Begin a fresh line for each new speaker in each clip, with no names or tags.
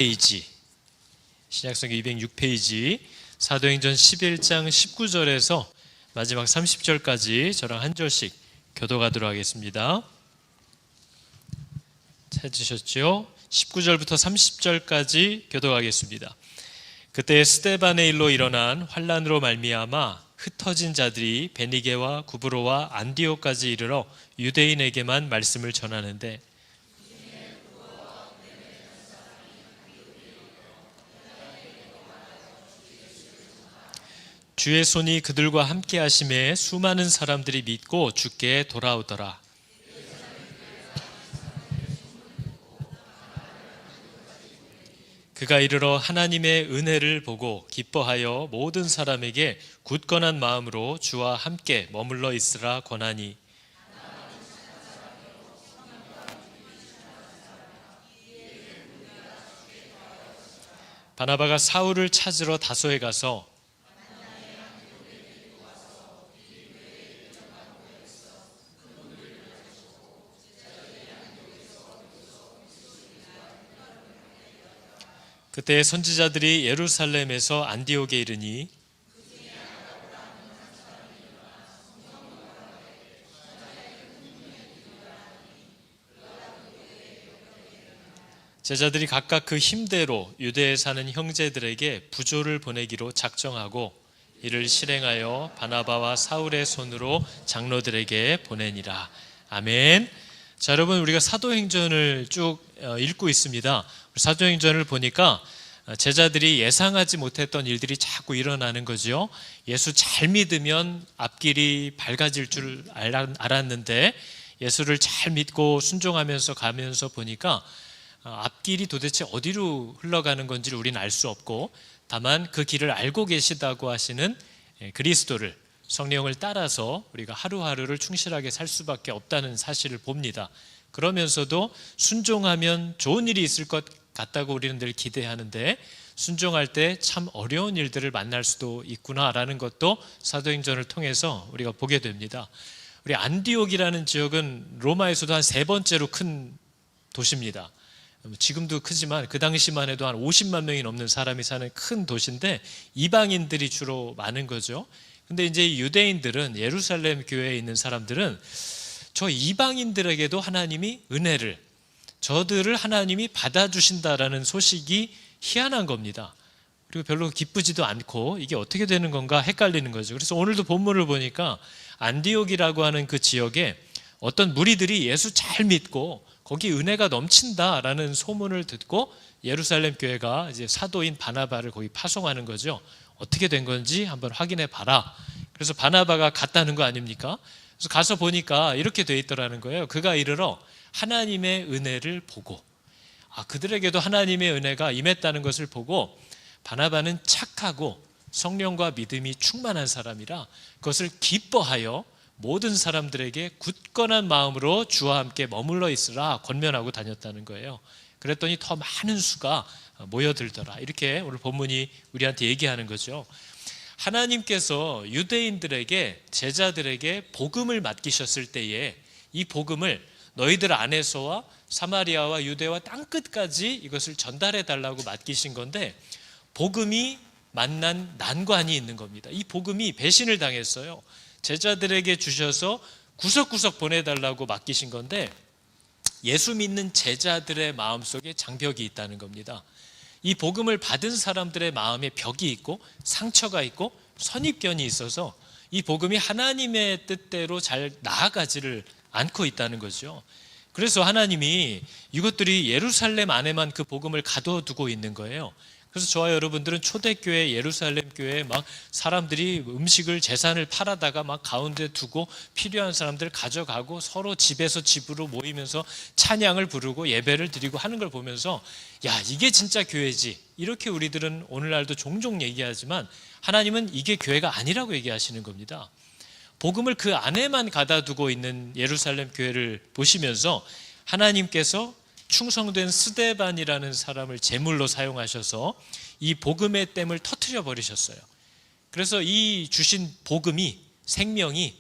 페이지, 신약성경 206페이지, 사도행전 11장 19절에서 마지막 30절까지 저랑 한 절씩 교도하도록 하겠습니다. 찾으셨죠? 19절부터 30절까지 교도하겠습니다. 그때 스데반의 일로 일어난 환난으로 말미암아 흩어진 자들이 베니게와 구브로와 안디옥까지 이르러 유대인에게만 말씀을 전하는데 주의 손이 그들과 함께 하심에 수많은 사람들이 믿고 주께 돌아오더라. 그가 이르러 하나님의 은혜를 보고 기뻐하여 모든 사람에게 굳건한 마음으로 주와 함께 머물러 있으라 권하니 바나바가 사울을 찾으러 다소에 가서 그때 선지자들이 예루살렘에서 안디옥에 이르니 제자들이 각각 그 힘대로 유대에 사는 형제들에게 부조를 보내기로 작정하고 이를 실행하여 바나바와 사울의 손으로 장로들에게 보내니라. 아멘. 자, 여러분, 우리가 사도행전을 쭉 읽고 있습니다. 사도행전을 보니까 제자들이 예상하지 못했던 일들이 자꾸 일어나는 거죠. 예수 잘 믿으면 앞길이 밝아질 줄 알았는데 예수를 잘 믿고 순종하면서 가면서 보니까 앞길이 도대체 어디로 흘러가는 건지를 우리는 알 수 없고, 다만 그 길을 알고 계시다고 하시는 그리스도를, 성령을 따라서 우리가 하루하루를 충실하게 살 수밖에 없다는 사실을 봅니다. 그러면서도 순종하면 좋은 일이 있을 것 같다고 우리는 늘 기대하는데 순종할 때 참 어려운 일들을 만날 수도 있구나라는 것도 사도행전을 통해서 우리가 보게 됩니다. 우리 안디옥이라는 지역은 로마에서도 한 세 번째로 큰 도시입니다. 지금도 크지만 그 당시만 해도 한 50만 명이 넘는 사람이 사는 큰 도시인데 이방인들이 주로 많은 거죠. 근데 이제 유대인들은, 예루살렘 교회에 있는 사람들은 저 이방인들에게도 하나님이 은혜를, 저들을 하나님이 받아주신다라는 소식이 희한한 겁니다. 그리고 별로 기쁘지도 않고 이게 어떻게 되는 건가 헷갈리는 거죠. 그래서 오늘도 본문을 보니까 안디옥이라고 하는 그 지역에 어떤 무리들이 예수 잘 믿고 거기 은혜가 넘친다라는 소문을 듣고 예루살렘 교회가 이제 사도인 바나바를 거기 파송하는 거죠. 어떻게 된 건지 한번 확인해 봐라. 그래서 바나바가 갔다는 거 아닙니까? 그래서 가서 보니까 이렇게 돼 있더라는 거예요. 그가 이르러 하나님의 은혜를 보고, 그들에게도 하나님의 은혜가 임했다는 것을 보고 바나바는 착하고 성령과 믿음이 충만한 사람이라 그것을 기뻐하여 모든 사람들에게 굳건한 마음으로 주와 함께 머물러 있으라 권면하고 다녔다는 거예요. 그랬더니 더 많은 수가 모여들더라. 이렇게 오늘 본문이 우리한테 얘기하는 거죠. 하나님께서 유대인들에게, 제자들에게 복음을 맡기셨을 때에 이 복음을 너희들 안에서와 사마리아와 유대와 땅끝까지 이것을 전달해 달라고 맡기신 건데, 복음이 만난 난관이 있는 겁니다. 이 복음이 배신을 당했어요. 제자들에게 주셔서 구석구석 보내달라고 맡기신 건데 예수 믿는 제자들의 마음속에 장벽이 있다는 겁니다. 이 복음을 받은 사람들의 마음에 벽이 있고 상처가 있고 선입견이 있어서 이 복음이 하나님의 뜻대로 잘 나아가지를 않고 있다는 거죠. 그래서 하나님이 이것들이 예루살렘 안에만 그 복음을 가둬두고 있는 거예요. 그래서 저와 여러분들은 초대교회, 예루살렘 교회에 막 사람들이 음식을, 재산을 팔아다가 막 가운데 두고 필요한 사람들 가져가고 서로 집에서 집으로 모이면서 찬양을 부르고 예배를 드리고 하는 걸 보면서 야, 이게 진짜 교회지. 이렇게 우리들은 오늘날도 종종 얘기하지만 하나님은 이게 교회가 아니라고 얘기하시는 겁니다. 복음을 그 안에만 가둬두고 있는 예루살렘 교회를 보시면서 하나님께서 충성된 스데반이라는 사람을 제물로 사용하셔서 이 복음의 댐을 터뜨려 버리셨어요. 그래서 이 주신 복음이, 생명이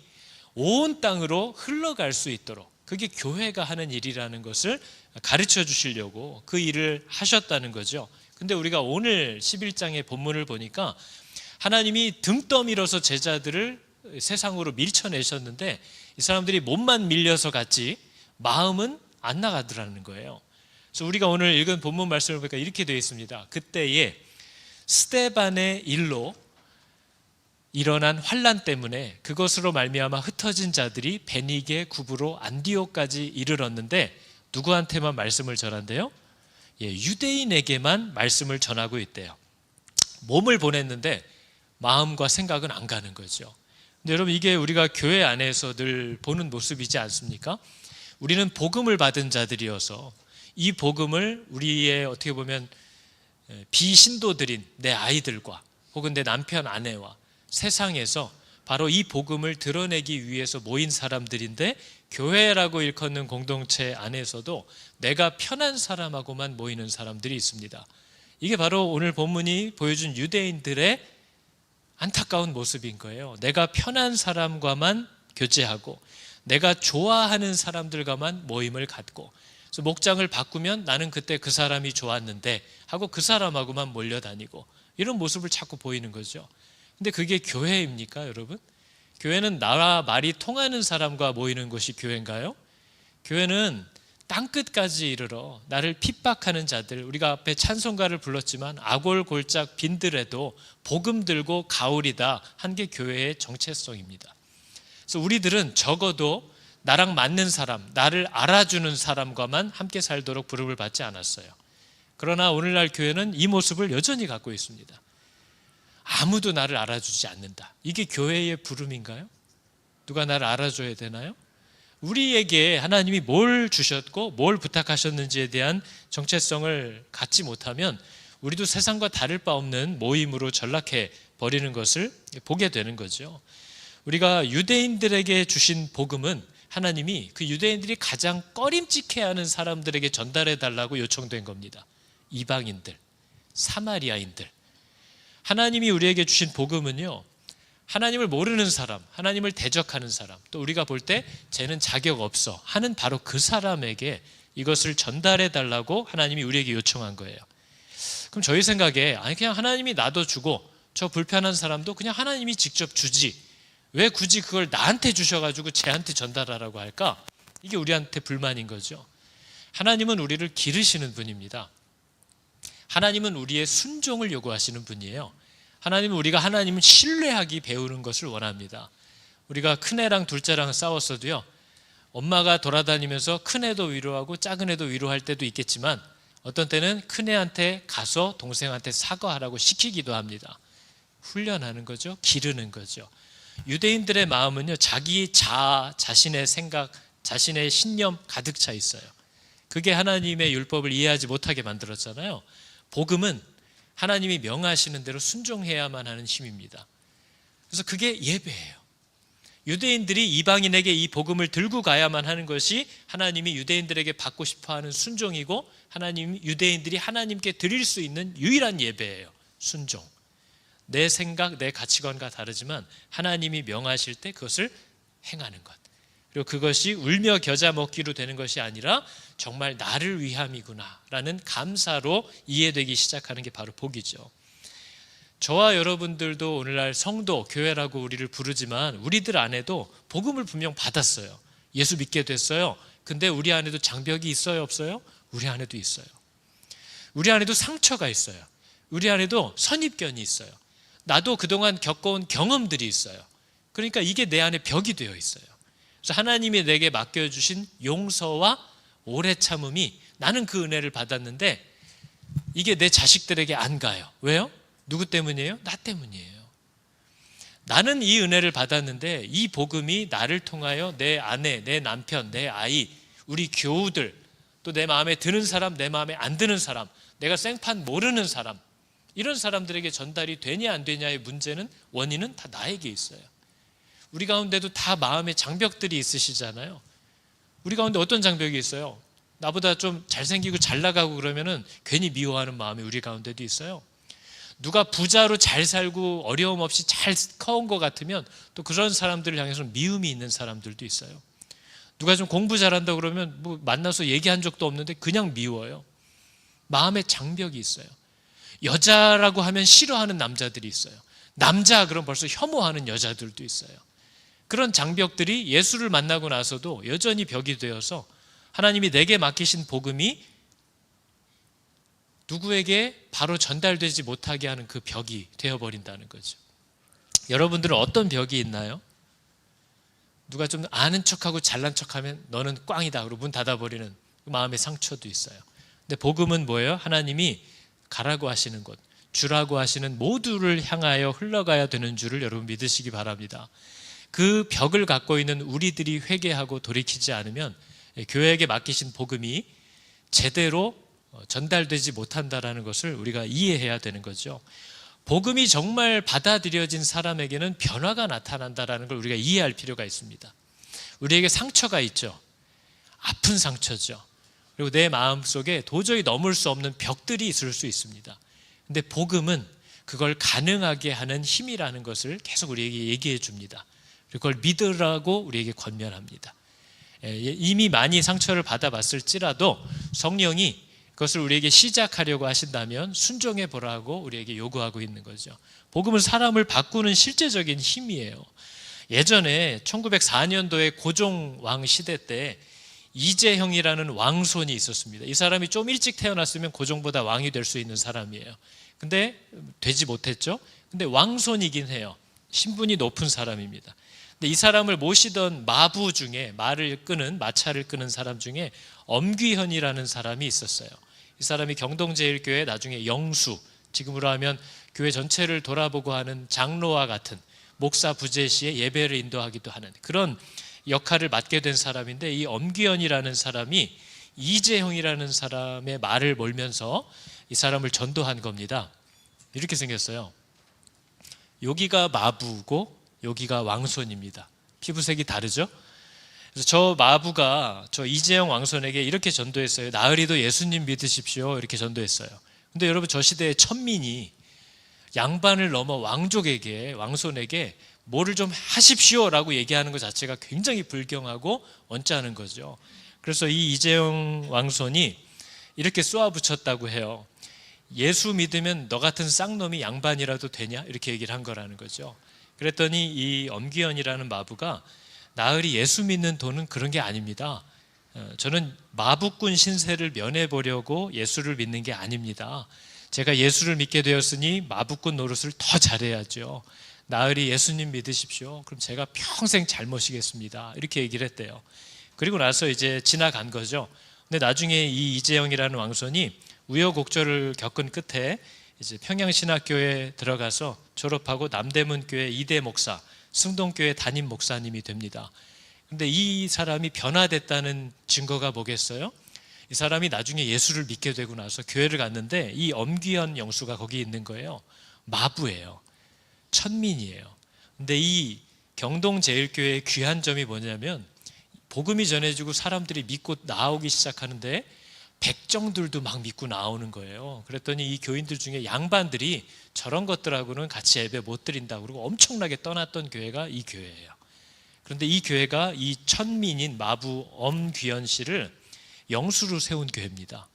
온 땅으로 흘러갈 수 있도록, 그게 교회가 하는 일이라는 것을 가르쳐 주시려고 그 일을 하셨다는 거죠. 근데 우리가 오늘 11장의 본문을 보니까 하나님이 등 떠밀어서 제자들을 세상으로 밀쳐내셨는데 이 사람들이 몸만 밀려서 갔지 마음은 안 나가더라는 거예요. 그래서 우리가 오늘 읽은 본문 말씀을 보니까 이렇게 되어 있습니다. 그때에 스데반의 일로 일어난 환난 때문에 그것으로 말미암아 흩어진 자들이 베니게, 구브로, 안디옥까지 이르렀는데 누구한테만 말씀을 전한대요? 유대인에게만 말씀을 전하고 있대요. 몸을 보냈는데 마음과 생각은 안 가는 거죠. 근데 여러분, 이게 우리가 교회 안에서 늘 보는 모습이지 않습니까? 우리는 복음을 받은 자들이어서 이 복음을 우리의 어떻게 보면 비신도들인 내 아이들과 혹은 내 남편, 아내와 세상에서 바로 이 복음을 드러내기 위해서 모인 사람들인데, 교회라고 일컫는 공동체 안에서도 내가 편한 사람하고만 모이는 사람들이 있습니다. 이게 바로 오늘 본문이 보여준 유대인들의 안타까운 모습인 거예요. 내가 편한 사람과만 교제하고 내가 좋아하는 사람들과만 모임을 갖고, 그래서 목장을 바꾸면 나는 그때 그 사람이 좋았는데 하고 그 사람하고만 몰려다니고, 이런 모습을 자꾸 보이는 거죠. 근데 그게 교회입니까, 여러분? 교회는 나와 말이 통하는 사람과 모이는 것이 교회인가요? 교회는 땅끝까지 이르러 나를 핍박하는 자들, 우리가 앞에 찬송가를 불렀지만 아골골짝 빈들에도 복음 들고 가오리다 한 게 교회의 정체성입니다. 그래서 우리들은 적어도 나랑 맞는 사람, 나를 알아주는 사람과만 함께 살도록 부름을 받지 않았어요. 그러나 오늘날 교회는 이 모습을 여전히 갖고 있습니다. 아무도 나를 알아주지 않는다. 이게 교회의 부름인가요? 누가 나를 알아줘야 되나요? 우리에게 하나님이 뭘 주셨고 뭘 부탁하셨는지에 대한 정체성을 갖지 못하면 우리도 세상과 다를 바 없는 모임으로 전락해 버리는 것을 보게 되는 거죠. 우리가 유대인들에게 주신 복음은 하나님이 그 유대인들이 가장 꺼림칙해하는 사람들에게 전달해 달라고 요청된 겁니다. 이방인들, 사마리아인들. 하나님이 우리에게 주신 복음은요, 하나님을 모르는 사람, 하나님을 대적하는 사람, 또 우리가 볼 때 쟤는 자격 없어 하는 바로 그 사람에게 이것을 전달해 달라고 하나님이 우리에게 요청한 거예요. 그럼 저희 생각에 그냥 하나님이 나도 주고 저 불편한 사람도 그냥 하나님이 직접 주지, 왜 굳이 그걸 나한테 주셔가지고 쟤한테 전달하라고 할까? 이게 우리한테 불만인 거죠. 하나님은 우리를 기르시는 분입니다. 하나님은 우리의 순종을 요구하시는 분이에요. 하나님은 우리가 하나님을 신뢰하기 배우는 것을 원합니다. 우리가 큰애랑 둘째랑 싸웠어도요, 엄마가 돌아다니면서 큰애도 위로하고 작은애도 위로할 때도 있겠지만 어떤 때는 큰애한테 가서 동생한테 사과하라고 시키기도 합니다. 훈련하는 거죠. 기르는 거죠. 유대인들의 마음은요, 자기 자아, 자신의 생각, 자신의 신념 가득 차 있어요. 그게 하나님의 율법을 이해하지 못하게 만들었잖아요. 복음은 하나님이 명하시는 대로 순종해야만 하는 힘입니다. 그래서 그게 예배예요. 유대인들이 이방인에게 이 복음을 들고 가야만 하는 것이 하나님이 유대인들에게 받고 싶어하는 순종이고, 하나님 유대인들이 하나님께 드릴 수 있는 유일한 예배예요. 순종. 내 생각, 내 가치관과 다르지만 하나님이 명하실 때 그것을 행하는 것. 그리고 그것이 울며 겨자 먹기로 되는 것이 아니라 정말 나를 위함이구나 라는 감사로 이해되기 시작하는 게 바로 복이죠. 저와 여러분들도 오늘날 성도, 교회라고 우리를 부르지만 우리들 안에도 복음을 분명 받았어요. 예수 믿게 됐어요. 근데 우리 안에도 장벽이 있어요, 없어요? 우리 안에도 있어요. 우리 안에도 상처가 있어요. 우리 안에도 선입견이 있어요. 나도 그동안 겪어온 경험들이 있어요. 그러니까 이게 내 안에 벽이 되어 있어요. 그래서 하나님이 내게 맡겨주신 용서와 오래 참음이, 나는 그 은혜를 받았는데 이게 내 자식들에게 안 가요. 왜요? 누구 때문이에요? 나 때문이에요. 나는 이 은혜를 받았는데 이 복음이 나를 통하여 내 아내, 내 남편, 내 아이, 우리 교우들, 또 내 마음에 드는 사람, 내 마음에 안 드는 사람, 내가 생판 모르는 사람, 이런 사람들에게 전달이 되냐 안 되냐의 문제는, 원인은 다 나에게 있어요. 우리 가운데도 다 마음의 장벽들이 있으시잖아요. 우리 가운데 어떤 장벽이 있어요? 나보다 좀 잘생기고 잘 나가고 그러면은 괜히 미워하는 마음이 우리 가운데도 있어요. 누가 부자로 잘 살고 어려움 없이 잘 커온 것 같으면 또 그런 사람들을 향해서 미움이 있는 사람들도 있어요. 누가 좀 공부 잘한다 그러면 뭐 만나서 얘기한 적도 없는데 그냥 미워요. 마음에 장벽이 있어요. 여자라고 하면 싫어하는 남자들이 있어요. 남자 그럼 벌써 혐오하는 여자들도 있어요. 그런 장벽들이 예수를 만나고 나서도 여전히 벽이 되어서 하나님이 내게 맡기신 복음이 누구에게 바로 전달되지 못하게 하는 그 벽이 되어버린다는 거죠. 여러분들은 어떤 벽이 있나요? 누가 좀 아는 척하고 잘난 척하면 너는 꽝이다 그러고 문 닫아버리는 마음의 상처도 있어요. 근데 복음은 뭐예요? 하나님이 가라고 하시는 곳, 주라고 하시는 모두를 향하여 흘러가야 되는 줄을 여러분 믿으시기 바랍니다. 그 벽을 갖고 있는 우리들이 회개하고 돌이키지 않으면 교회에게 맡기신 복음이 제대로 전달되지 못한다라는 것을 우리가 이해해야 되는 거죠. 복음이 정말 받아들여진 사람에게는 변화가 나타난다라는 걸 우리가 이해할 필요가 있습니다. 우리에게 상처가 있죠. 아픈 상처죠. 그리고 내 마음속에 도저히 넘을 수 없는 벽들이 있을 수 있습니다. 근데 복음은 그걸 가능하게 하는 힘이라는 것을 계속 우리에게 얘기해 줍니다. 그리고 그걸 믿으라고 우리에게 권면합니다. 이미 많이 상처를 받아봤을지라도 성령이 그것을 우리에게 시작하려고 하신다면 순종해 보라고 우리에게 요구하고 있는 거죠. 복음은 사람을 바꾸는 실제적인 힘이에요. 예전에 1904년도에 고종왕 시대 때 이재형이라는 왕손이 있었습니다. 이 사람이 좀 일찍 태어났으면 고종보다 왕이 될 수 있는 사람이에요. 근데 되지 못했죠. 근데 왕손이긴 해요. 신분이 높은 사람입니다. 근데 이 사람을 모시던 마부 중에 마차를 끄는 사람 중에 엄귀현이라는 사람이 있었어요. 이 사람이 경동제일교회 나중에 영수, 지금으로 하면 교회 전체를 돌아보고 하는 장로와 같은 목사 부재 시에 예배를 인도하기도 하는 그런 역할을 맡게 된 사람인데, 이 엄귀현이라는 사람이 이재형이라는 사람의 말을 몰면서 이 사람을 전도한 겁니다. 이렇게 생겼어요. 여기가 마부고 여기가 왕손입니다. 피부색이 다르죠? 그래서 저 마부가 저 이재영 왕손에게 이렇게 전도했어요. 나으리도 예수님 믿으십시오. 이렇게 전도했어요. 근데 여러분, 저 시대의 천민이 양반을 넘어 왕손에게 뭐를 좀 하십시오라고 얘기하는 것 자체가 굉장히 불경하고 언짢은 거죠. 그래서 이 이재영 왕손이 이렇게 쏘아붙였다고 해요. 예수 믿으면 너 같은 쌍놈이 양반이라도 되냐? 이렇게 얘기를 한 거라는 거죠. 그랬더니 이 엄기현이라는 마부가 나으리 예수 믿는 돈은 그런 게 아닙니다. 저는 마부꾼 신세를 면해보려고 예수를 믿는 게 아닙니다. 제가 예수를 믿게 되었으니 마부꾼 노릇을 더 잘해야죠. 나으리 예수님 믿으십시오. 그럼 제가 평생 잘 모시겠습니다. 이렇게 얘기를 했대요. 그리고 나서 이제 지나간 거죠. 근데 나중에 이 이재영이라는 왕손이 우여곡절을 겪은 끝에 이제 평양신학교에 들어가서 졸업하고 남대문교회 이대 목사, 승동교회 담임 목사님이 됩니다. 근데 이 사람이 변화됐다는 증거가 뭐겠어요? 이 사람이 나중에 예수를 믿게 되고 나서 교회를 갔는데 이 엄귀현 영수가 거기 있는 거예요. 마부예요. 천민이에요. 근데 이 경동제일교회의 귀한 점이 뭐냐면 복음이 전해지고 사람들이 믿고 나오기 시작하는데 백정들도 막 믿고 나오는 거예요. 그랬더니 이 교인들 중에 양반들이 저런 것들하고는 같이 예배 못 드린다고 그러고 엄청나게 떠났던 교회가 이 교회예요. 그런데 이 교회가 이 천민인 마부 엄귀현 씨를 영수로 세운 교회입니다.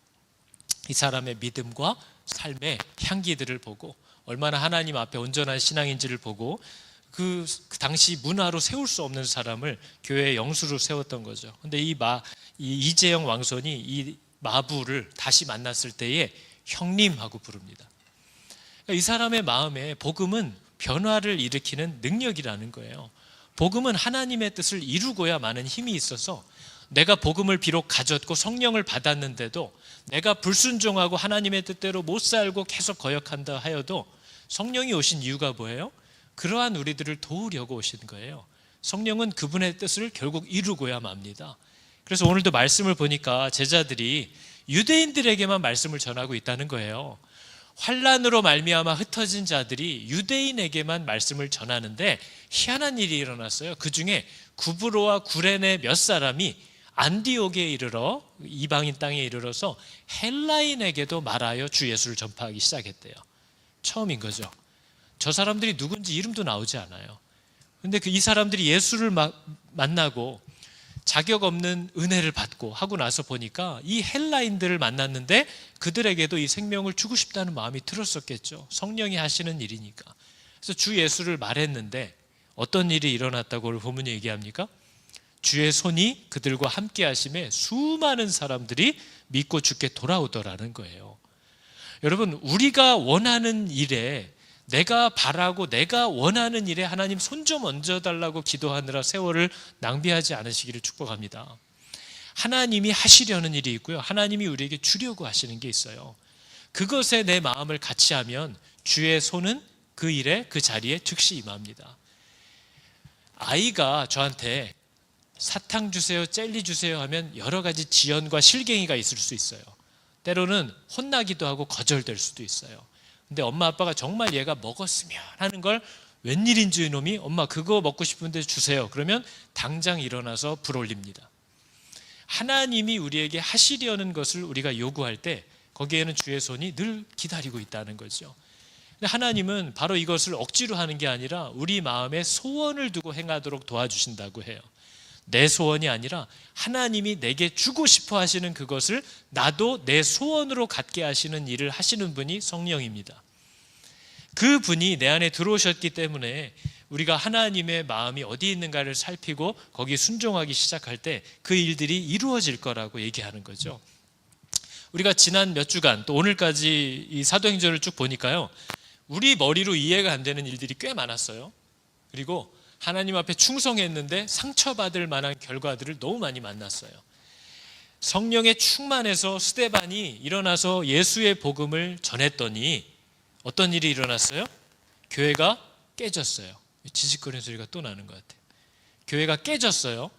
이 사람의 믿음과 삶의 향기들을 보고 얼마나 하나님 앞에 온전한 신앙인지를 보고 그 당시 문화로 세울 수 없는 사람을 교회의 영수로 세웠던 거죠. 그런데 이 이재영 왕손이 이 마부를 다시 만났을 때에 형님하고 부릅니다. 그러니까 이 사람의 마음에 복음은 변화를 일으키는 능력이라는 거예요. 복음은 하나님의 뜻을 이루고야 마는 힘이 있어서 내가 복음을 비록 가졌고 성령을 받았는데도 내가 불순종하고 하나님의 뜻대로 못 살고 계속 거역한다 하여도 성령이 오신 이유가 뭐예요? 그러한 우리들을 도우려고 오신 거예요. 성령은 그분의 뜻을 결국 이루고야 맙니다. 그래서 오늘도 말씀을 보니까 제자들이 유대인들에게만 말씀을 전하고 있다는 거예요. 환난으로 말미암아 흩어진 자들이 유대인에게만 말씀을 전하는데 희한한 일이 일어났어요. 그 중에 구브로와 구레네 몇 사람이 안디옥에 이르러 이방인 땅에 이르러서 헬라인에게도 말하여 주 예수를 전파하기 시작했대요. 처음인 거죠. 저 사람들이 누군지 이름도 나오지 않아요. 근데 이 사람들이 예수를 만나고 자격 없는 은혜를 받고 하고 나서 보니까 이 헬라인들을 만났는데 그들에게도 이 생명을 주고 싶다는 마음이 들었었겠죠. 성령이 하시는 일이니까. 그래서 주 예수를 말했는데 어떤 일이 일어났다고 오늘 본문이 얘기합니까? 주의 손이 그들과 함께 하심에 수많은 사람들이 믿고 주께 돌아오더라는 거예요. 여러분, 우리가 원하는 일에, 내가 바라고 내가 원하는 일에 하나님 손 좀 얹어달라고 기도하느라 세월을 낭비하지 않으시기를 축복합니다. 하나님이 하시려는 일이 있고요, 하나님이 우리에게 주려고 하시는 게 있어요. 그것에 내 마음을 같이 하면 주의 손은 그 일에, 그 자리에 즉시 임합니다. 아이가 저한테 사탕 주세요, 젤리 주세요 하면 여러 가지 지연과 실갱이가 있을 수 있어요. 때로는 혼나기도 하고 거절될 수도 있어요. 근데 엄마 아빠가 정말 얘가 먹었으면 하는 걸, 웬일인지 이놈이 엄마 그거 먹고 싶은데 주세요, 그러면 당장 일어나서 불 올립니다. 하나님이 우리에게 하시려는 것을 우리가 요구할 때 거기에는 주의 손이 늘 기다리고 있다는 거죠. 근데 하나님은 바로 이것을 억지로 하는 게 아니라 우리 마음에 소원을 두고 행하도록 도와주신다고 해요. 내 소원이 아니라 하나님이 내게 주고 싶어 하시는 그것을 나도 내 소원으로 갖게 하시는 일을 하시는 분이 성령입니다. 그 분이 내 안에 들어오셨기 때문에 우리가 하나님의 마음이 어디 있는가를 살피고 거기에 순종하기 시작할 때 그 일들이 이루어질 거라고 얘기하는 거죠. 우리가 지난 몇 주간 또 오늘까지 이 사도행전을 쭉 보니까요, 우리 머리로 이해가 안 되는 일들이 꽤 많았어요. 그리고 하나님 앞에 충성했는데 상처받을 만한 결과들을 너무 많이 만났어요. 성령에 충만해서 스데반이 일어나서 예수의 복음을 전했더니 어떤 일이 일어났어요? 교회가 깨졌어요. 지직거리는 소리가 또 나는 것 같아요. 교회가 깨졌어요.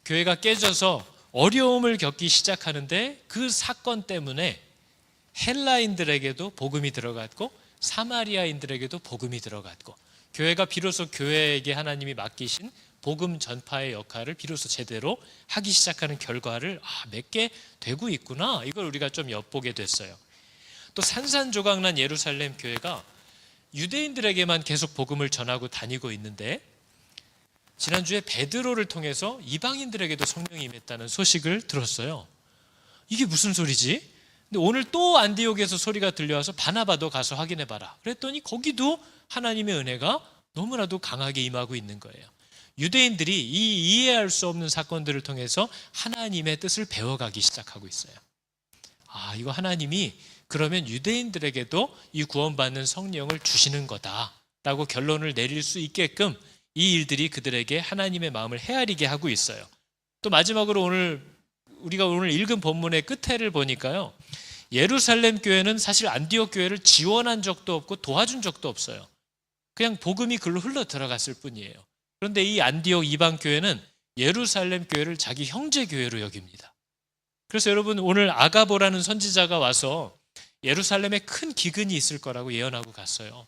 교회가 깨져서 어려움을 겪기 시작하는데 그 사건 때문에 헬라인들에게도 복음이 들어갔고 사마리아인들에게도 복음이 들어갔고, 교회가 비로소 교회에게 하나님이 맡기신 복음 전파의 역할을 비로소 제대로 하기 시작하는 결과를 맺게 되고 있구나, 이걸 우리가 좀 엿보게 됐어요. 또 산산조각난 예루살렘 교회가 유대인들에게만 계속 복음을 전하고 다니고 있는데 지난주에 베드로를 통해서 이방인들에게도 성령이 임했다는 소식을 들었어요. 이게 무슨 소리지? 근데 오늘 또 안디옥에서 소리가 들려와서 바나바도 가서 확인해봐라 그랬더니 거기도 하나님의 은혜가 너무나도 강하게 임하고 있는 거예요. 유대인들이 이 이해할 수 없는 사건들을 통해서 하나님의 뜻을 배워가기 시작하고 있어요. 이거 하나님이 그러면 유대인들에게도 이 구원받는 성령을 주시는 거다라고 결론을 내릴 수 있게끔 이 일들이 그들에게 하나님의 마음을 헤아리게 하고 있어요. 또 마지막으로 우리가 오늘 읽은 본문의 끝에를 보니까요, 예루살렘 교회는 사실 안디옥 교회를 지원한 적도 없고 도와준 적도 없어요. 그냥 복음이 글로 흘러 들어갔을 뿐이에요. 그런데 이 안디옥 이방 교회는 예루살렘 교회를 자기 형제 교회로 여깁니다. 그래서 여러분, 오늘 아가보라는 선지자가 와서 예루살렘에 큰 기근이 있을 거라고 예언하고 갔어요.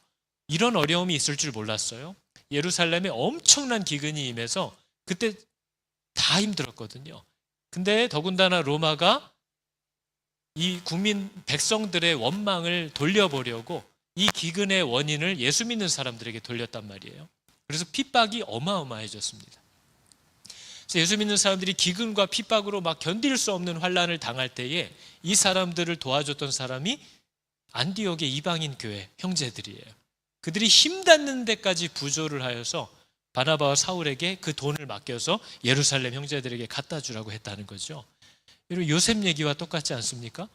이런 어려움이 있을 줄 몰랐어요. 예루살렘에 엄청난 기근이 임해서 그때 다 힘들었거든요. 근데 더군다나 로마가 이 국민 백성들의 원망을 돌려보려고 이 기근의 원인을 예수 믿는 사람들에게 돌렸단 말이에요. 그래서 핍박이 어마어마해졌습니다. 그래서 예수 믿는 사람들이 기근과 핍박으로 막 견딜 수 없는 환난을 당할 때에 이 사람들을 도와줬던 사람이 안디옥의 이방인 교회 형제들이에요. 그들이 힘 닿는 데까지 부조를 하여서 바나바와 사울에게 그 돈을 맡겨서 예루살렘 형제들에게 갖다 주라고 했다는 거죠. 여러분, 요셉 얘기와 똑같지 않습니까?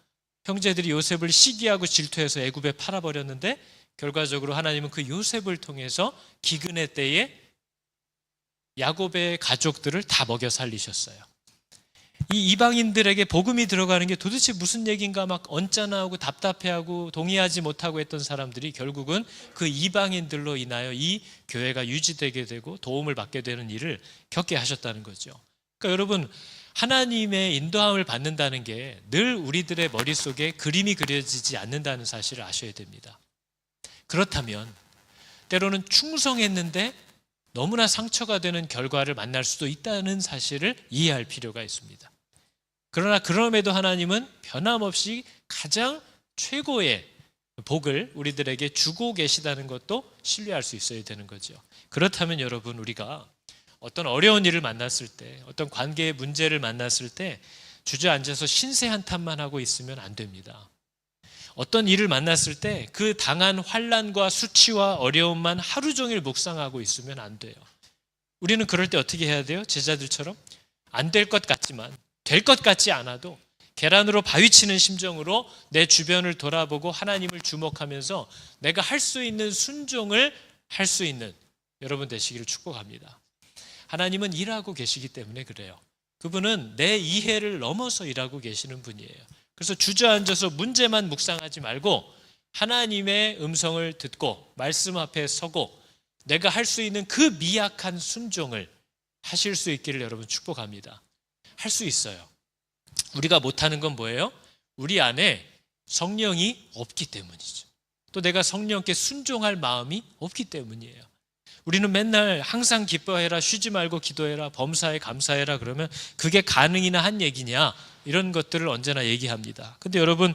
형제들이 요셉을 시기하고 질투해서 애굽에 팔아버렸는데 결과적으로 하나님은 그 요셉을 통해서 기근의 때에 야곱의 가족들을 다 먹여 살리셨어요. 이 이방인들에게 복음이 들어가는 게 도대체 무슨 얘기인가 막 언짢아하고 답답해하고 동의하지 못하고 했던 사람들이 결국은 그 이방인들로 인하여 이 교회가 유지되게 되고 도움을 받게 되는 일을 겪게 하셨다는 거죠. 그러니까 여러분, 하나님의 인도함을 받는다는 게 늘 우리들의 머릿속에 그림이 그려지지 않는다는 사실을 아셔야 됩니다. 그렇다면 때로는 충성했는데 너무나 상처가 되는 결과를 만날 수도 있다는 사실을 이해할 필요가 있습니다. 그러나 그럼에도 하나님은 변함없이 가장 최고의 복을 우리들에게 주고 계시다는 것도 신뢰할 수 있어야 되는 거죠. 그렇다면 여러분, 우리가 어떤 어려운 일을 만났을 때, 어떤 관계의 문제를 만났을 때 주저앉아서 신세 한탄만 하고 있으면 안 됩니다. 어떤 일을 만났을 때 그 당한 환난과 수치와 어려움만 하루 종일 묵상하고 있으면 안 돼요. 우리는 그럴 때 어떻게 해야 돼요? 제자들처럼 안 될 것 같지만, 될 것 같지 않아도 계란으로 바위치는 심정으로 내 주변을 돌아보고 하나님을 주목하면서 내가 할 수 있는 순종을 할 수 있는 여러분 되시기를 축복합니다. 하나님은 일하고 계시기 때문에 그래요. 그분은 내 이해를 넘어서 일하고 계시는 분이에요. 그래서 주저앉아서 문제만 묵상하지 말고 하나님의 음성을 듣고 말씀 앞에 서고 내가 할 수 있는 그 미약한 순종을 하실 수 있기를 여러분 축복합니다. 할 수 있어요. 우리가 못하는 건 뭐예요? 우리 안에 성령이 없기 때문이죠. 또 내가 성령께 순종할 마음이 없기 때문이에요. 우리는 맨날 항상 기뻐해라, 쉬지 말고 기도해라, 범사에 감사해라 그러면 그게 가능이나 한 얘기냐, 이런 것들을 언제나 얘기합니다. 근데 여러분,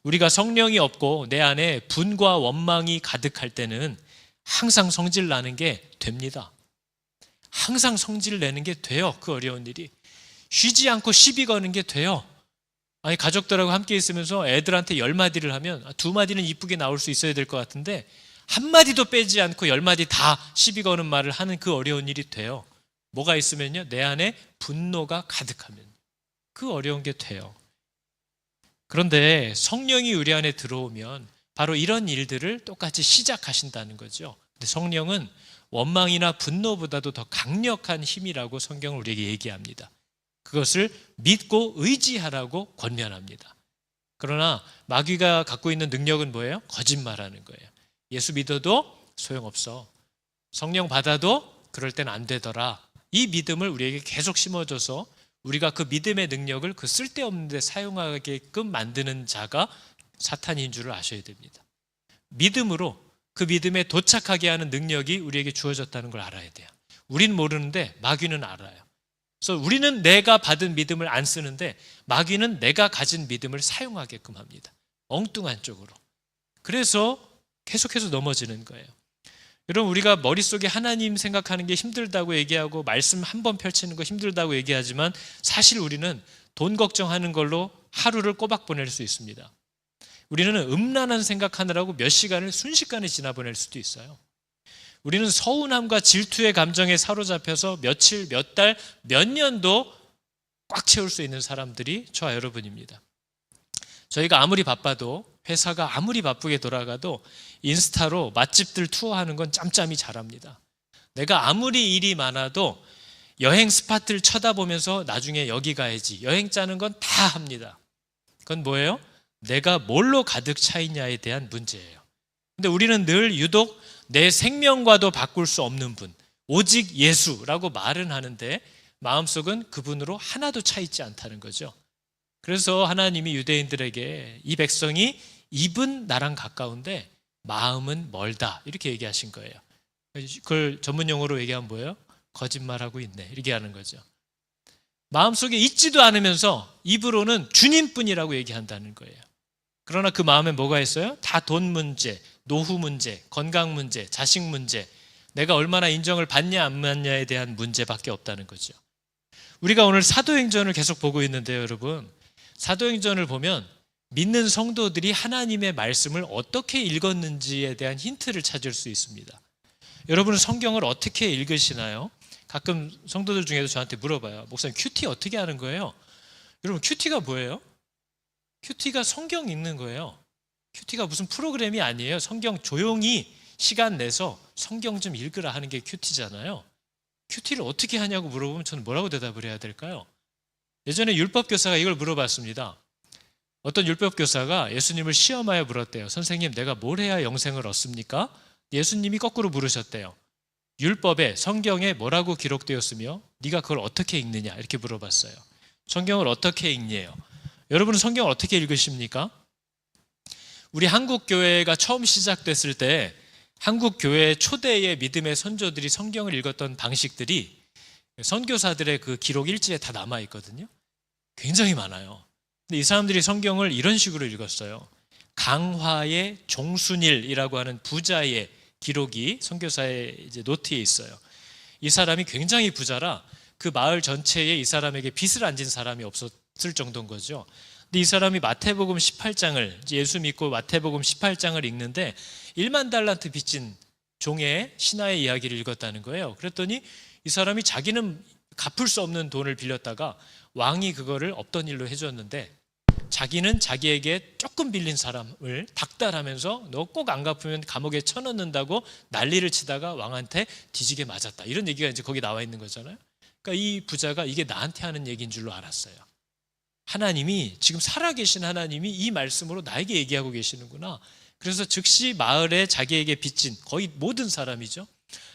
우리가 성령이 없고 내 안에 분과 원망이 가득할 때는 항상 성질 나는 게 됩니다. 항상 성질 내는 게 돼요. 그 어려운 일이 쉬지 않고 시비 거는 게 돼요. 아니, 가족들하고 함께 있으면서 애들한테 10마디를 하면 2마디는 이쁘게 나올 수 있어야 될 것 같은데 1마디도 빼지 않고 10마디 다 시비 거는 말을 하는 그 어려운 일이 돼요. 뭐가 있으면요, 내 안에 분노가 가득하면 그 어려운 게 돼요. 그런데 성령이 우리 안에 들어오면 바로 이런 일들을 똑같이 시작하신다는 거죠. 근데 성령은 원망이나 분노보다도 더 강력한 힘이라고 성경은 우리에게 얘기합니다. 그것을 믿고 의지하라고 권면합니다. 그러나 마귀가 갖고 있는 능력은 뭐예요? 거짓말하는 거예요. 예수 믿어도 소용없어. 성령 받아도 그럴 땐 안 되더라. 이 믿음을 우리에게 계속 심어줘서 우리가 그 믿음의 능력을 그 쓸데없는 데 사용하게끔 만드는 자가 사탄인 줄을 아셔야 됩니다. 믿음으로 그 믿음에 도착하게 하는 능력이 우리에게 주어졌다는 걸 알아야 돼요. 우린 모르는데 마귀는 알아요. 그래서 우리는 내가 받은 믿음을 안 쓰는데 마귀는 내가 가진 믿음을 사용하게끔 합니다. 엉뚱한 쪽으로. 그래서 계속해서 넘어지는 거예요. 여러분, 우리가 머릿속에 하나님 생각하는 게 힘들다고 얘기하고 말씀 한 번 펼치는 거 힘들다고 얘기하지만 사실 우리는 돈 걱정하는 걸로 하루를 꼬박 보낼 수 있습니다. 우리는 음란한 생각하느라고 몇 시간을 순식간에 지나보낼 수도 있어요. 우리는 서운함과 질투의 감정에 사로잡혀서 며칠, 몇 달, 몇 년도 꽉 채울 수 있는 사람들이 저와 여러분입니다. 저희가 아무리 바빠도, 회사가 아무리 바쁘게 돌아가도 인스타로 맛집들 투어하는 건 짬짬이 잘합니다. 내가 아무리 일이 많아도 여행 스팟을 쳐다보면서 나중에 여기 가야지, 여행 짜는 건 다 합니다. 그건 뭐예요? 내가 뭘로 가득 차 있냐에 대한 문제예요. 근데 우리는 늘 유독 내 생명과도 바꿀 수 없는 분, 오직 예수라고 말은 하는데 마음속은 그분으로 하나도 차 있지 않다는 거죠. 그래서 하나님이 유대인들에게 이 백성이 입은 나랑 가까운데 마음은 멀다, 이렇게 얘기하신 거예요. 그걸 전문 용어로 얘기하면 뭐예요? 거짓말하고 있네, 이렇게 하는 거죠. 마음속에 있지도 않으면서 입으로는 주님뿐이라고 얘기한다는 거예요. 그러나 그 마음에 뭐가 있어요? 다 돈 문제, 노후 문제, 건강 문제, 자식 문제, 내가 얼마나 인정을 받냐 안 받냐에 대한 문제밖에 없다는 거죠. 우리가 오늘 사도행전을 계속 보고 있는데요, 여러분. 사도행전을 보면 믿는 성도들이 하나님의 말씀을 어떻게 읽었는지에 대한 힌트를 찾을 수 있습니다. 여러분은 성경을 어떻게 읽으시나요? 가끔 성도들 중에도 저한테 물어봐요. 목사님, 큐티 어떻게 하는 거예요? 여러분, 큐티가 뭐예요? 큐티가 성경 읽는 거예요. 큐티가 무슨 프로그램이 아니에요. 성경 조용히 시간 내서 성경 좀 읽으라 하는 게 큐티잖아요. 큐티를 어떻게 하냐고 물어보면 저는 뭐라고 대답을 해야 될까요? 예전에 율법교사가 이걸 물어봤습니다. 어떤 율법교사가 예수님을 시험하여 물었대요. 선생님, 내가 뭘 해야 영생을 얻습니까? 예수님이 거꾸로 물으셨대요. 율법에, 성경에 뭐라고 기록되었으며 네가 그걸 어떻게 읽느냐, 이렇게 물어봤어요. 성경을 어떻게 읽냐요? 여러분은 성경을 어떻게 읽으십니까? 우리 한국교회가 처음 시작됐을 때 한국교회 초대의 믿음의 선조들이 성경을 읽었던 방식들이 선교사들의 그 기록 일지에 다 남아있거든요. 굉장히 많아요. 근데 이 사람들이 성경을 이런 식으로 읽었어요. 강화의 종순일이라고 하는 부자의 기록이 선교사의 이제 노트에 있어요. 이 사람이 굉장히 부자라 그 마을 전체에 이 사람에게 빚을 안 진 사람이 없었을 정도인 거죠. 근데 이 사람이 마태복음 18장을 예수 믿고 마태복음 18장을 읽는데 1만 달란트 빚진 종의 신하의 이야기를 읽었다는 거예요. 그랬더니 이 사람이 자기는 갚을 수 없는 돈을 빌렸다가 왕이 그거를 없던 일로 해줬는데 자기는 자기에게 조금 빌린 사람을 닥달하면서 너 꼭 안 갚으면 감옥에 쳐넣는다고 난리를 치다가 왕한테 뒤지게 맞았다. 이런 얘기가 이제 거기 나와 있는 거잖아요. 그러니까 이 부자가 이게 나한테 하는 얘기인 줄로 알았어요. 하나님이 지금 살아계신 하나님이 이 말씀으로 나에게 얘기하고 계시는구나. 그래서 즉시 마을에 자기에게 빚진 거의 모든 사람이죠.